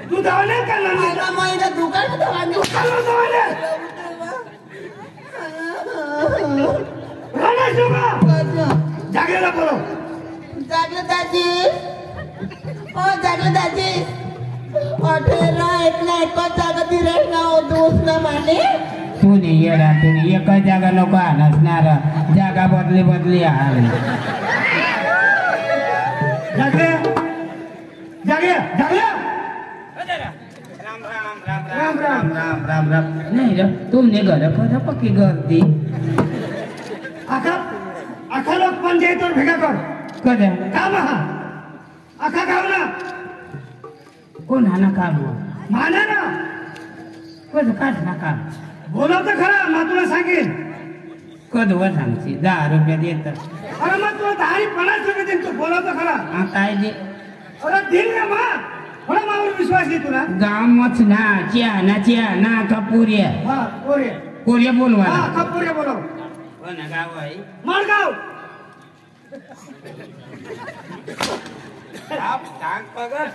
तू धावणे का जागेला बोलो जागलं दाजी ओ जागलं दाजी अठेरा एकला एकच जागा दिले ना दुसरं माने तुने येडा तुम्ही एकच जागा नको नसणार जागा बदली बदली आली जागे जागे जागे राम राम राम राम नाही रे तुमने घर खरं पक्की गर्दी अखा लोक पंचायतवर भेगा कर कद्या काम हा अखा गाव ना कोण हा ना काम माना ना कद काढ ना काम बोलवतं खरं मग तुला सांगेन कद वर सांगची 10 रुपये देत अरे मग तुला 10 आणि 50 रुपये देईन तू बोलवतं खरं काय दे अरे देईन ना मग थोडा मावर विश्वास दे तुला गामच ना च्या ना कपुरिया हा कोरे कोरिया बोलवा हा कपुरे बोलव कोण गाव आहे माळगाव सांग पगड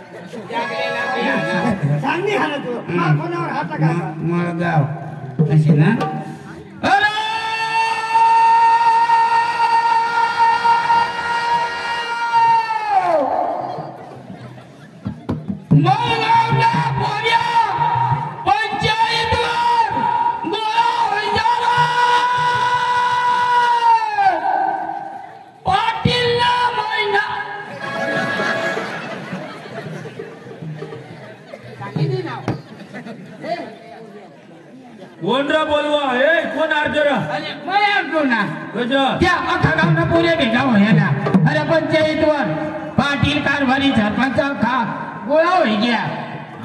सांगली हा ना तू हा फोनावर हात टाकायचा मळगाव असे ना अरे कोण रा बोलवा ए कोण अर्जरा मैं अर्जो ना गजा त्या अख्खा गावना पुरे भेगा होया ना अरे पंचायतवर पाटील कारभारी सरपंच खा गोळा होई गया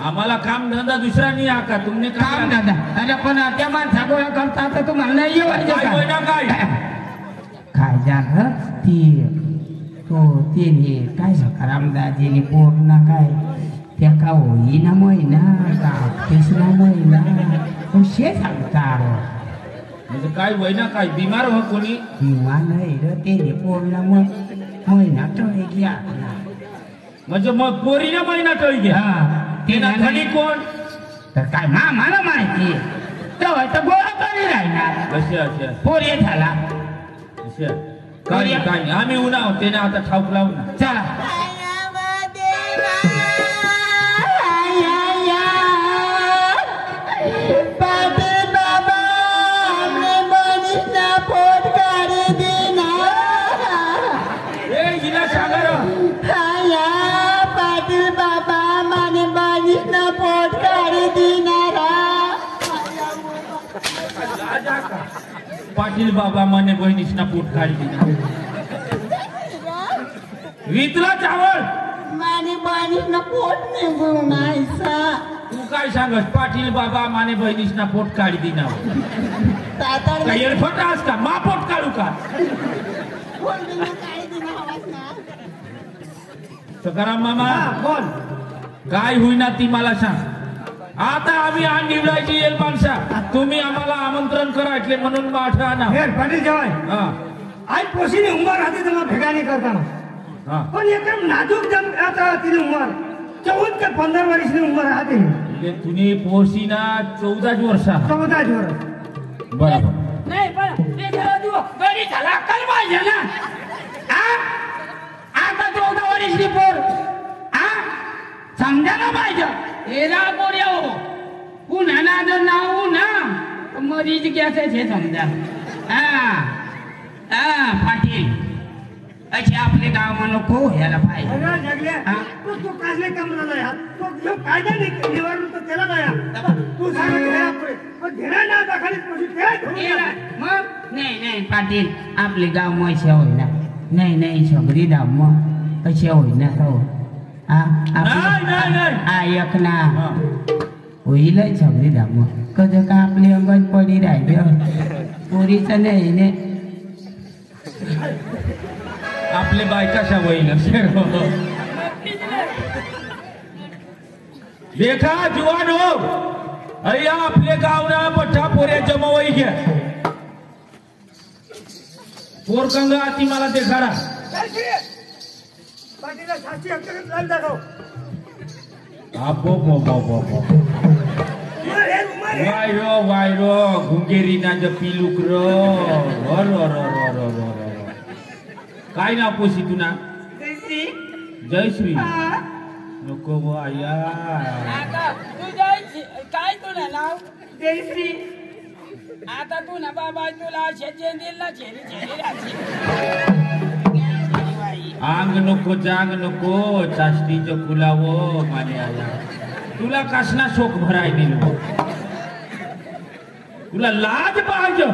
आम्हाला काम धंदा दुसरा नाही आका तुमने काम दादा अरे पण त्या माणसा गोळा करता तर तुम्हाला नाही येवायचं काय होईना काय काय झालं ती तो तिने काय सकारामदाजीने पूर्ण काय त्या का होईना महिना का तिसरा महिना शे सांगतात म्हणजे काय होईना काय बिमार हो कोणी किंवा नाही रे ते पूर्ण महिना टळी घ्या म्हणजे मग पोरीने महिना टळी घ्या ते ना थडी कोण तर काय मला माहिती तेव्हा तर गोळा करी राहणार असे असे पोरी झाला असे काय काय आम्ही उन्हा त्याने आता ठाऊक लावू ना चला पाटील बाबा माने बहिणीसना पोट काढली वितला चावल माने बहिणीसना पोट निघून आयसा तू काय सांगस पाटील बाबा माने बहिणीसना पोट काढी दिना काय एडफट आस का मा पोट काढू का सकाराम मामा बोल काय होईना ती मला सांग आता आम्ही आण निवडायची येईल माणसा तुम्ही आम्हाला आमंत्रण करायचे म्हणून माठा ना हे पाटील जेवाय हा आज पोशीने उंबर राहते तेव्हा भेगाने करताना हा पण एकदम नाजूक जम आता तिने उंबर 14 ते 15 वर्षाची उंबर राहते म्हणजे तुम्ही पोशीना 14 वर्षा 14 वर्ष बरोबर नाही पण ते जरा दिवस गडी झाला कल पाहिजे ना आता 14 वर्षाची पोर समजा ना पाहिजे एरा पोर येऊ पुन्हा ना जर नाव ना मरीच घ्यायचं हे समजा पाटील असे आपले गाव म्हणून को यायला पाहिजे तू काजले कमला यार तो जो कायदा निवडून तो त्याला ना तू सांग घेणार ना दाखली मग नाही पाटील आपले गाव मैसे होईना नाही सगळी गाव मग कसे होईना का हो नाही ऐक ना होईलय सगळी धाम कधी का आपली अंगण पडी राहिलं पोरीचं नाही ने आपले बायकाशा होईल देखा जुवान हो अय्या आपले गावना पठ्ठा पोऱ्या जमावई घ्या पोरकंगा आती मला देखाडा पाटीला 700 हेक्टर दाखव आपो वायरो गुंगेरीना ज पिलुक काय ना पोशी तुना जयश्री नको गो आया तू काय तुला नाव जयश्री आता तू ना बाबा तुला शेजेंदिलला झेरी आंग नको जांग नको चाष्टीचं फुलावो माने आया तुला कसना शोक भराय नेलो तुला लाज पाहिजे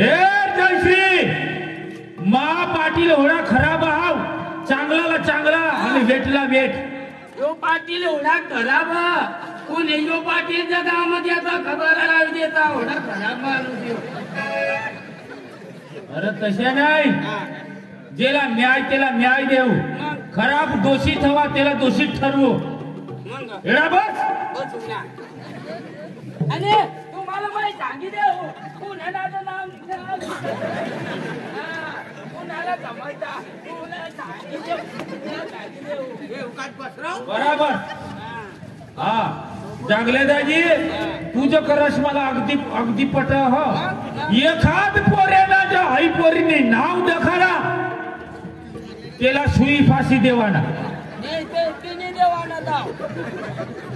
ए जयश्री मा पाटील होणा खराब हाव चांगलाला चांगला आणि वेटला वेट यो पाटील होणा खराब कोण यो पाटील गावामध्ये आता खबर लावून देता होणा खराब माणूस अरे तसे नाही जेला न्याय त्याला न्याय देऊ खराब दोषी ठेवा त्याला दोषी ठरवू एवढा बस आणि तुम्हाला माहिती सांगितलं कुणाचं नाव कुणाला जमायचा बराबर हा चांगले दाजी तुझं करस मला अगदी अगदी पट हो एखाद पोऱ्याला जो आई पोरीने नाव दखाला त्याला सुई फाशी देवाना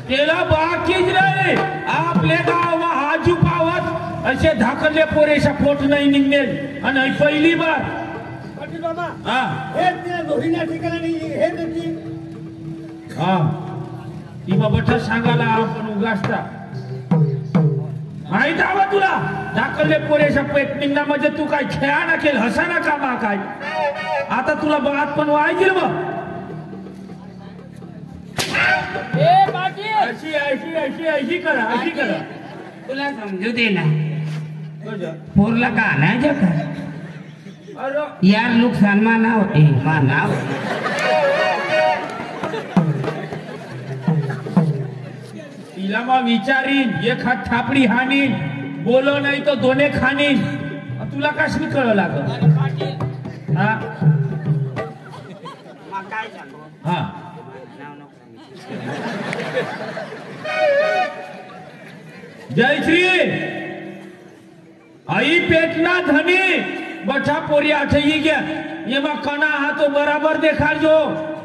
त्याला बाकीच नाही आपल्या गावा हाजू पावत असे धाकले पोरेशा पोट नाही निघेल आणि पहिली बार पाटील बाबा हा हे त्या दोन्ही ठिकाणी हे नक्की हा ती बाबा सांगायला आपण उगासता माहित हवं तुला धाकले पोरेशा पेट निघणं म्हणजे तू काय खेळा ना केल हसा ना कामा काय आता तुला बात पण व्हायची बघ अशी करा तुला समजू दे ना पोरला का आणायचं का अरे यार नुकसान मानाव मानाव तिला मग विचारीन एखाद थापडी हानीन बोलो नाही तो दोने खानीन तुला कशी कळ लागल हा काय सांगू हा जयश्री आई पेटना धनी बठा पोरी आठई गया ये मग कणा हा तो बराबर देखाल जो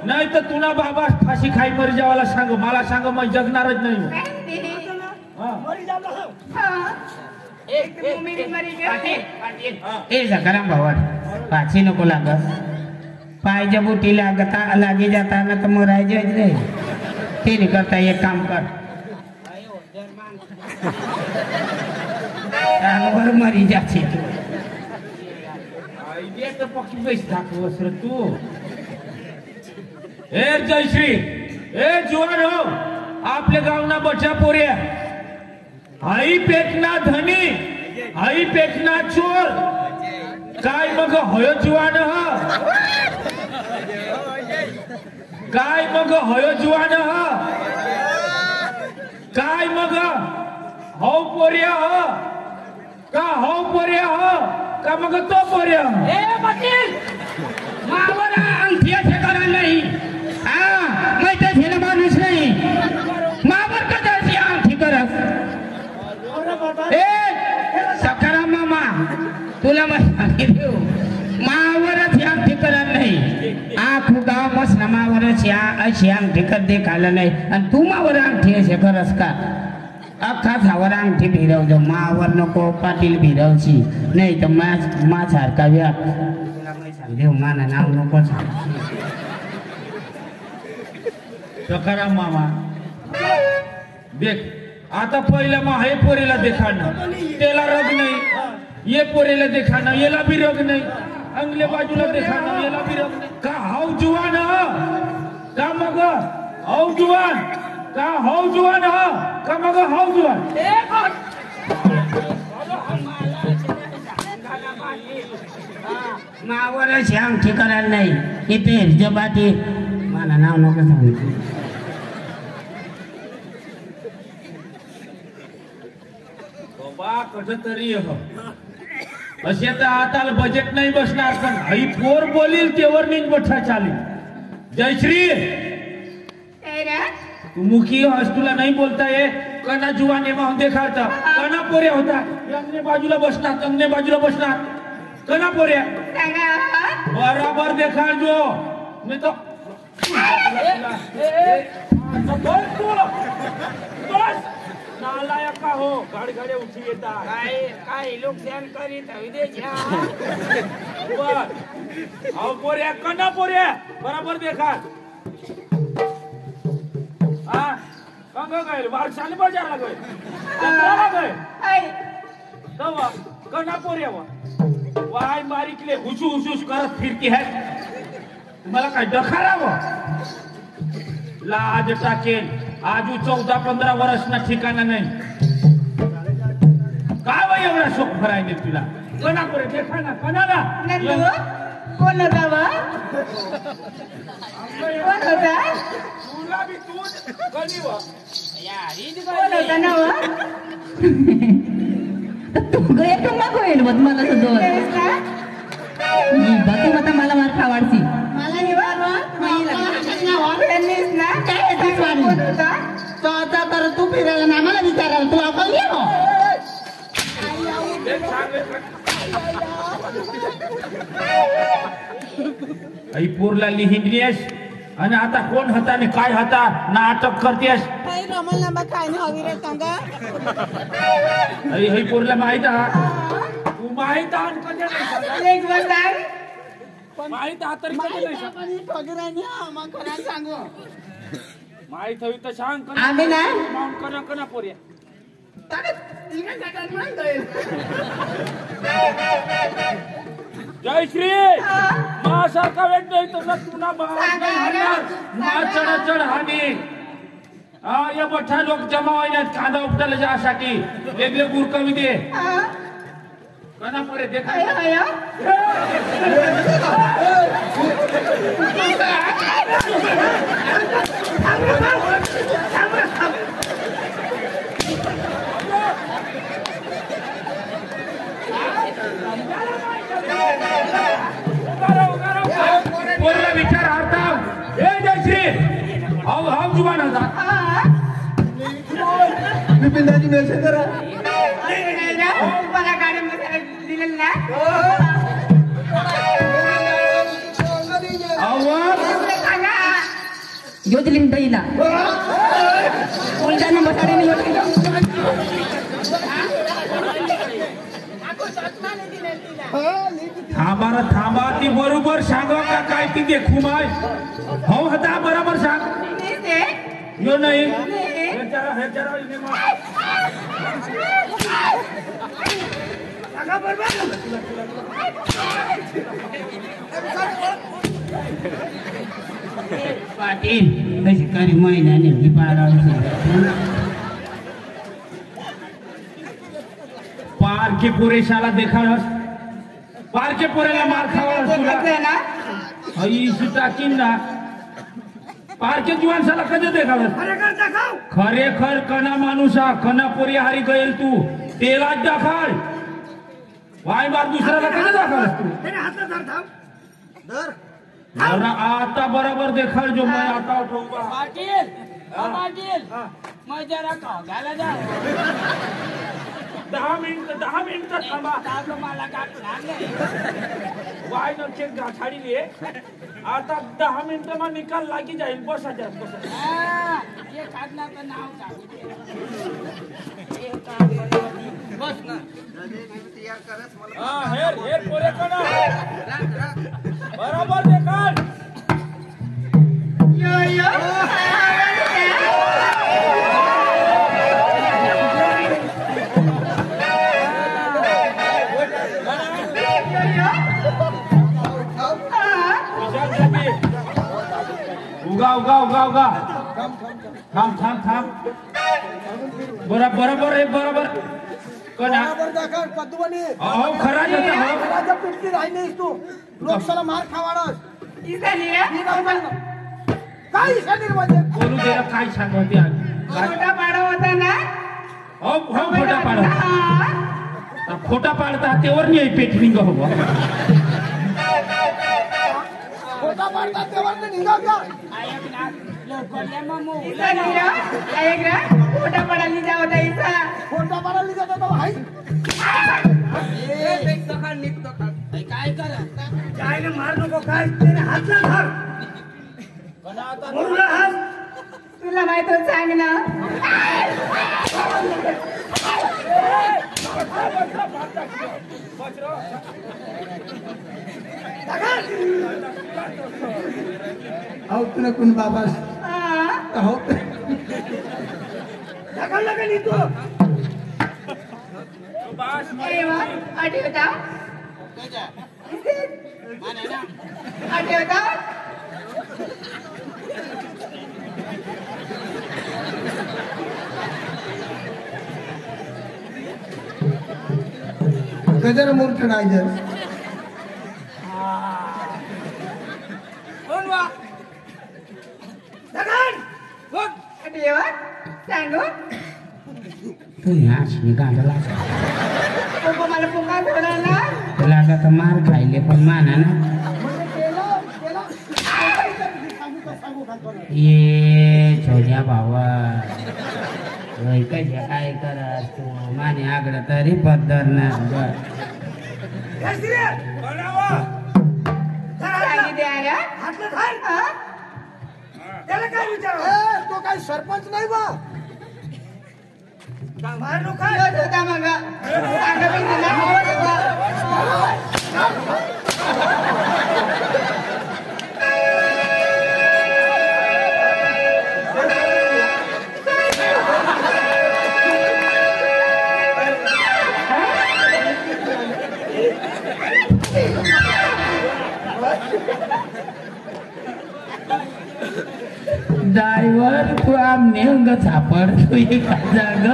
नाही तर तुला बाबा फाशी खाई मरी जावाला सांग मला सांग मग जगणारच नाही हा. ए सकाराम भावा पाची नको लागत पायच्या बुटी लागता लागे जाताना तर मरायचेच नाही ते नाही करता एक काम कर बरोबर मरी जाते तू आयडिया तर पक्की पैसे दाखवस रे तू ए जयश्री ए जुवान हो आपल्या गावना बचा पोऱ्या आई पेटना धनी आई पेटना चोर काय मग होय जुवान ह काय मग होय जुवान ह काय मग हो पोऱ्या ह का हो पोऱ्या ह का मग तो पोऱ्या ए पाटील मावर अंगठी ठेकाना नाही हा मैं ते ठेला माणूस नाही मावर कदाची अंगठी करस ए सकाराम मामा तुला मग सांगितलं मावरच अंगठी करत नाही आखू गाव मस्त मावरच या अशी अंगठी कर देखायला नाही आणि तू मावर अंगठी असे करस का अख्खा झावर अंगठी भिरवतो मावर नको पाटील भिरवची नाही तर मा सारखा व्या तुला मी सांगेव माना नाव नको सांग सकाराम मामा देख आता पहिला मग हे पोरीला देखाणं त्याला रग नाही ये पोरीला देखाणं याला बी रग नाही अंगले बाजूला देखाणं याला बी रग नाही का हाव जुवान का मग हाव जुवान का हाव जुवान हा का मग हाव जुवान मावर श्याम ठिकाणाला नाही इथे जबाती मला नाव नको सांगू बाबा कसं तरी असे तर आता बजेट नाही बसणार पण आई पोर बोलील तेवर नाही बठा चालेल जयश्री तू मुखी हस तुला नाही बोलता ये कना जुवाने माहून देखाता कना पोऱ्या होता अंगने बाजूला बसणार अंगने बाजूला बसणार कना पोऱ्या बराबर देखाल जो मी तो नालायक का हो गाडी गाडी उठी येतात काय लोक ध्यान करीत विदेश आओ पोऱ्या कना पोऱ्या बराबर देखा हाँ कंग गए बाल साल बाजार गए कंगरा गए तो कना पोऱ्या वाय मारी के लिए हुसुस करत फिरती है तुम्हाला काय डखारा लाज टाकेल आजू 14-15 वर्ष ना ठिकाणा नाही काय बाई एवढा शोक भरायने तुला कना पोरे देखा ना कना ना कोण होता वा कोण होता तुला भी तू कधी वा कोण होता ना वा तू गए तू मग होईल बघ मला सजवत मी बाकी मत मला मार खावाडची मला निवारवा ना काय कोण होता तो आता तर तू फिरायला ना मला विचारायला तू आपण ये हो आई पोरला लिहिलीस आणि आता कोण होता आणि काय होता ना अटक करतेस काही रमल ना काय नाही हवी रे सांगा आई पोरला माहित हा तू माहित हा कधी नाही एक वर सांग माहित हा तरी कधी नाही आपण ठगरानी मग खरं सांगू माहित हवी तर सांग आम्ही ना माउंट कना कना पोऱ्या जयश्री सारखा वेट नाही तर तुला चढ चढ हानी या मोठ्या लोक जमा होण्यात कांदा उपटायला जासाठी वेगळे गुरकवी दे कना पोरे देखा पोरला विचार हारता हे जयश्री हाव जुबान होता पिंडाची मेसेज करा मला गाडीमध्ये दिलेलं ना ज्योतिलिंग दईला उलटा नंबर थांबा थांबा ती बरोबर सांगा का काय ती देखू माय हो होता बरोबर सांग यो नाही पाटील कशी करी महिन्याने पार के पुरेशाला देखाळस पार के पुरेला मार खावाळस तुला आई सुटाकीन ना पार के जुवानसाला कधी देखाळस खरेखर कना माणूसा कना पोरी हारी गईल तू तेला दाखल वाय मार दुसऱ्याला कधी दाखल तू आता बरोबर देखाल जो मैं आता उठूंगा पाटील मग जरा खाऊ घाला जा 10 मिनिट थांबा मला वाय न चेक गाठाडी आता 10 मिनिट मा निकाल लागी जाईल बसा जा बसा ये खातना तर नाव सांग बस ना हेर पोरे कना बरोबर देखाल उगा थांब बरोबर आहे बरोबर कना कद्दूवणी अहो खरा येता हो राजा पिटली राही नाहीस तू लोकशाला मार खावाडस काय शरीर म्हणजे बोलू दे काय सांगते आज खोटा पाडा होता ना हो खोटा पाडा खोटा पाडता तेवर नाही पेटविंग हो खोटा पाडता तेवर नाही निघा का खोटा पडायला जाऊ द्यायचा खोटा पाडायला जातो तो हाय काय करा जायला मार नको काय त्याने हात ना धर बोलू ना हात तुला माहित होत सांग ना अहो तुला कोण बाबा हो ढकललं का नाही तू आठवता आठवता गजर मूर्ख डायजर सांगू तू ह्याच निघाला मला पुकार ठेवला तुला आता तर मार खायले पण माना ना ये छोट्या भावा कशा काय करत तू माने आगड तरी पद्धत ना त्याला काय विचार तो काय सरपंच नाही बा मार नको काय होता मग ड्रायव्हर तू आमने अंग सापडतो काय जाग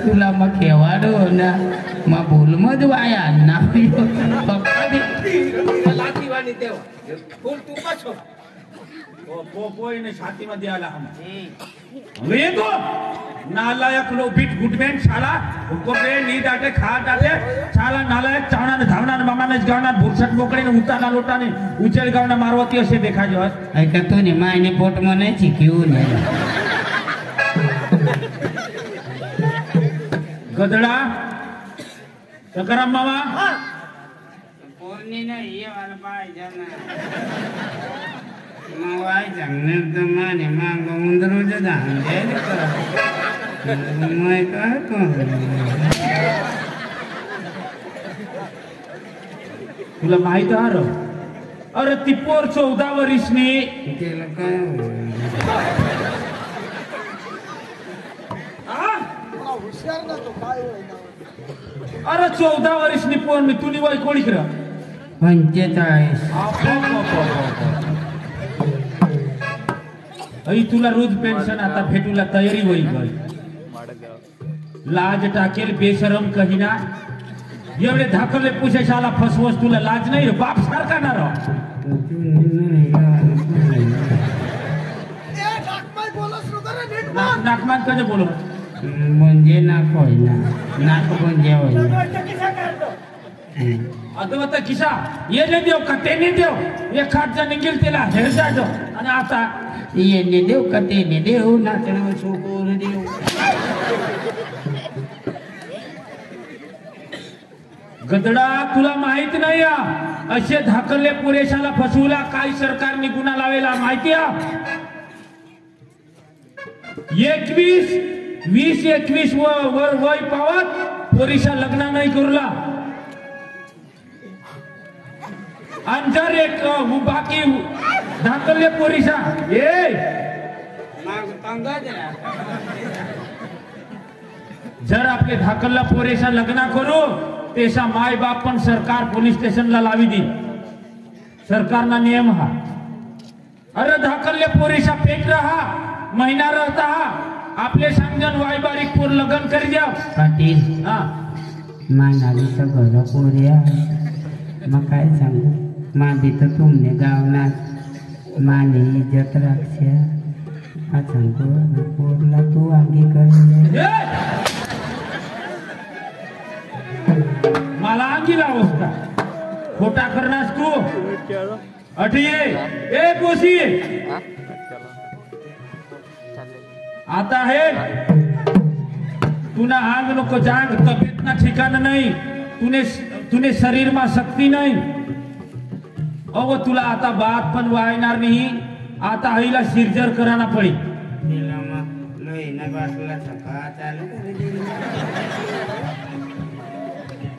तुला मग केवाड ना मग भूल मध वाया ना छातीमध्ये आला ये तो नालायक लो बीट गुटमैन शाला उकोपे नी डाटे खा डाटे शाला नालायक चावना ने धावना ने मामा ने गावना भुरसट मोकळे ने उताना लोटाने उचेल गावना मारवती असे देखा जो ऐका तो ने मायने पोट मने चिक्यू ने गदडा सकराम मामा पोरनी ना ये वाला पाहिजे ना मवाय सांगणार तर माने मांग उंदरोज धांदे मैं काय तुला माहित आहे अरे ती पोर 14 वर्षनी त्याला काय हुशार ना तो काय अरे 14 वर्षनी पोर मी तुनी वय कोणी खर 45 आई तुला रोज पेन्शन आता भेटूला तयारी होईल गई लाज टाकेल बेशरम कहिना एवढे धाकले पुशेशाला फसवस तुला लाज नाही बाप सारखा ना राव नाकमान कधी बोलू म्हणजे नाक होईना नाक म्हणजे होईना आता किसा ये ने देव का ते ने देव एक खाट जण गेल त्याला हेर जाजो आणि आता येणे देव का तेने देव नाचणं सोकोर देव गदडा तुला माहित नाही असे धाकले पुरेशाला फसवला काय सरकारने गुन्हा लावेला माहिती 21 वर वय पावत पोरीशा लग्न नाही करूला आणि जर एक बाकी धाकले पोरीशा जर आपले धाकलला पोरेशा लग्न करू तेसा माय बाप पण सरकार पोलीस स्टेशनला लावी दी सरकारना नियम हा अरे धाकलले पोरेशा पेट रहा महिना रहता आपले समजन वाई बारीक पोर लगन कर द्या पाटील हा मानालीचं घर पोऱ्या मग काय सांगू माझी तर तुमने गावनात माने इज्जत राखशा हा सांगतो पोरला तू आगी कर ए! मला अंगी लावस का खोटा करणास तू अठी ए पोसी आता है तूने आग नको जाग तब्येत ना ठिकाण नाही तूने शरीर में शक्ती नाही अव तुला आता बात पण वायणार नाही आता आईला सिरजर कराना पडी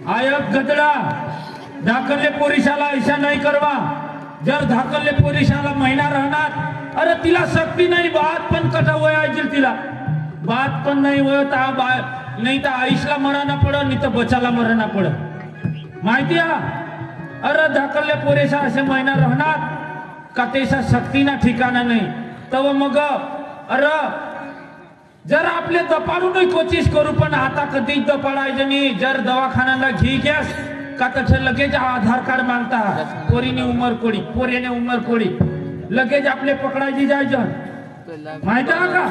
आयक गदड़ा धाकल्ले पोरिशाला ऐसा नहीं करवा जर धाकल्ले पोरिशाला महिना रहणार अरे तिला शक्ती नाही बात पण कटा वयाची तिला बात पण नाही वयत नाही तर आईशला मराना पड नाही तर बचाला मराना पड माहिती अरे धाकल्ले पोरेशा असे महिना रहणार का तेसा शक्ती ना ठिकाणा नाही तव मग अरे जर आपले दपाडू नाही कोशिश करू पण आता कधीच दपाडायचं नाही जर दवाखान्याला घी गॅस का तसे लगेच आधार कार्ड मागता पोरीने उमर कोडी पोरीने उमर कोडी लगेच आपले पकडायची जायचं माहित आहे का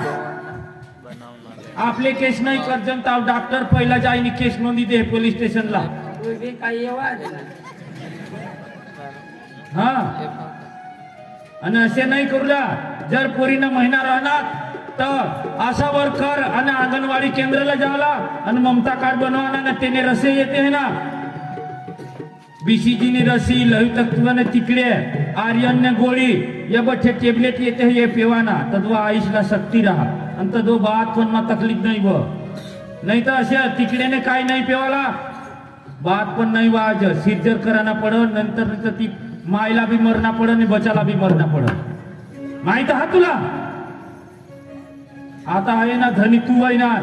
आपले केस नाही करजन ताव डॉक्टर पहिला जाईनी केस नोंदी दे पोलीस स्टेशनला हा आणि असे नाही करूला जर पोरीनं महिना राहणार तर आशा वर्कर आणि अंगणवाडी केंद्राला जावला आणि ममता कार्ड बनवाना ना त्याने रसे येते है ना बीसीजी ने रसी लहू तत्वाने तिकडे आर्यन ने गोळी या बठे टेबलेट येते ये पेवाना तद्वा आईशला शक्ती रहा आणि तद्व बात पण मा तकलीफ नाही व नाही तर असे तिकडे ने काय नाही पेवाला बात पण नाही वाज सिर्जर कराना पड नंतर ती मायला भी मरना पड आणि बचाला भी मरना पड माहित हा तुला आता आहे ना धनी तू आहे ना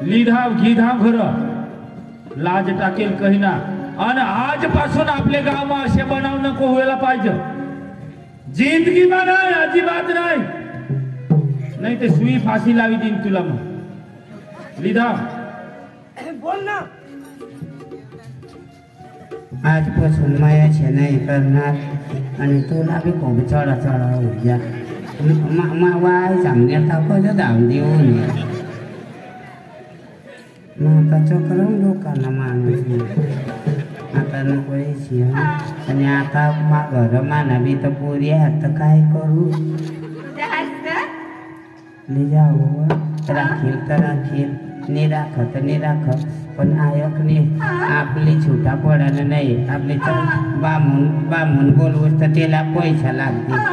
लिधाव घिधाव घर लाज टाकेल कही ना आणि आजपासून आपले गाव में असे बनाव नको व्हायला पाहिजे जिंदगी में नाही अजिबात नाही नाही ते सुई फाशी लावी देईन तुला मग लिधाव बोल ना आजपासून मायाचे नाही करणार आणि तुला बी खूप चढा चढा ऊर्जा वाय सांगण्यात कसं धावून देऊन आता चक्रम लोकांना माणूस आता नको आणि आता घर माना बी तर पोरी आता काय करू जाऊ राखील तर राखील निराखत पण आयकने आपली छुटा पडायला नाही आपली बामून बोलवूस तर त्याला पैसा लागते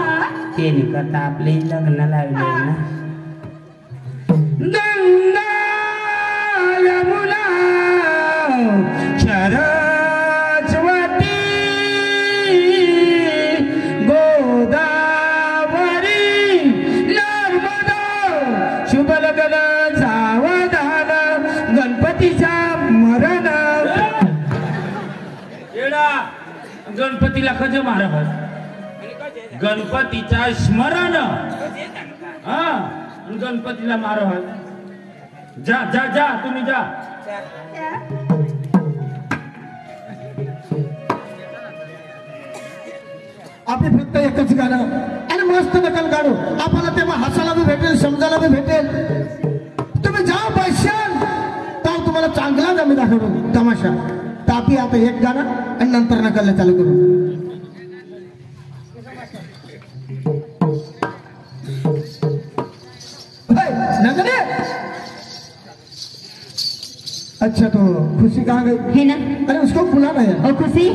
त्याने करता आपले लग्न लावले ना गंगा यमुना सरस्वती गोदावरी नर्मदा शुभ लग्न सावधान गणपतीचा मरण येडा गणपतीला कज मारा गणपतीचा स्मरण हा गणपतीला मारो जा जा जा तुम्ही जा आपण फक्त एकच गाणं आणि मस्त नकल काढू आपल्याला तेव्हा हसायला बी भेटेल समजायला बी भेटेल तुम्ही जा पैशाल तर तुम्हाला चांगला आम्ही दाखवू तमाशा तापी आता एक गाणं आणि नंतर नकल चालू करू अच्छा तो खुशी कहाँ गई है ना अरे उसको बुलाना है और खुशी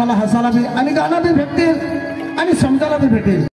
तुम्हाला हसायला बी आणि गाणं बी भेटतील आणि समजायला बी भेटेल.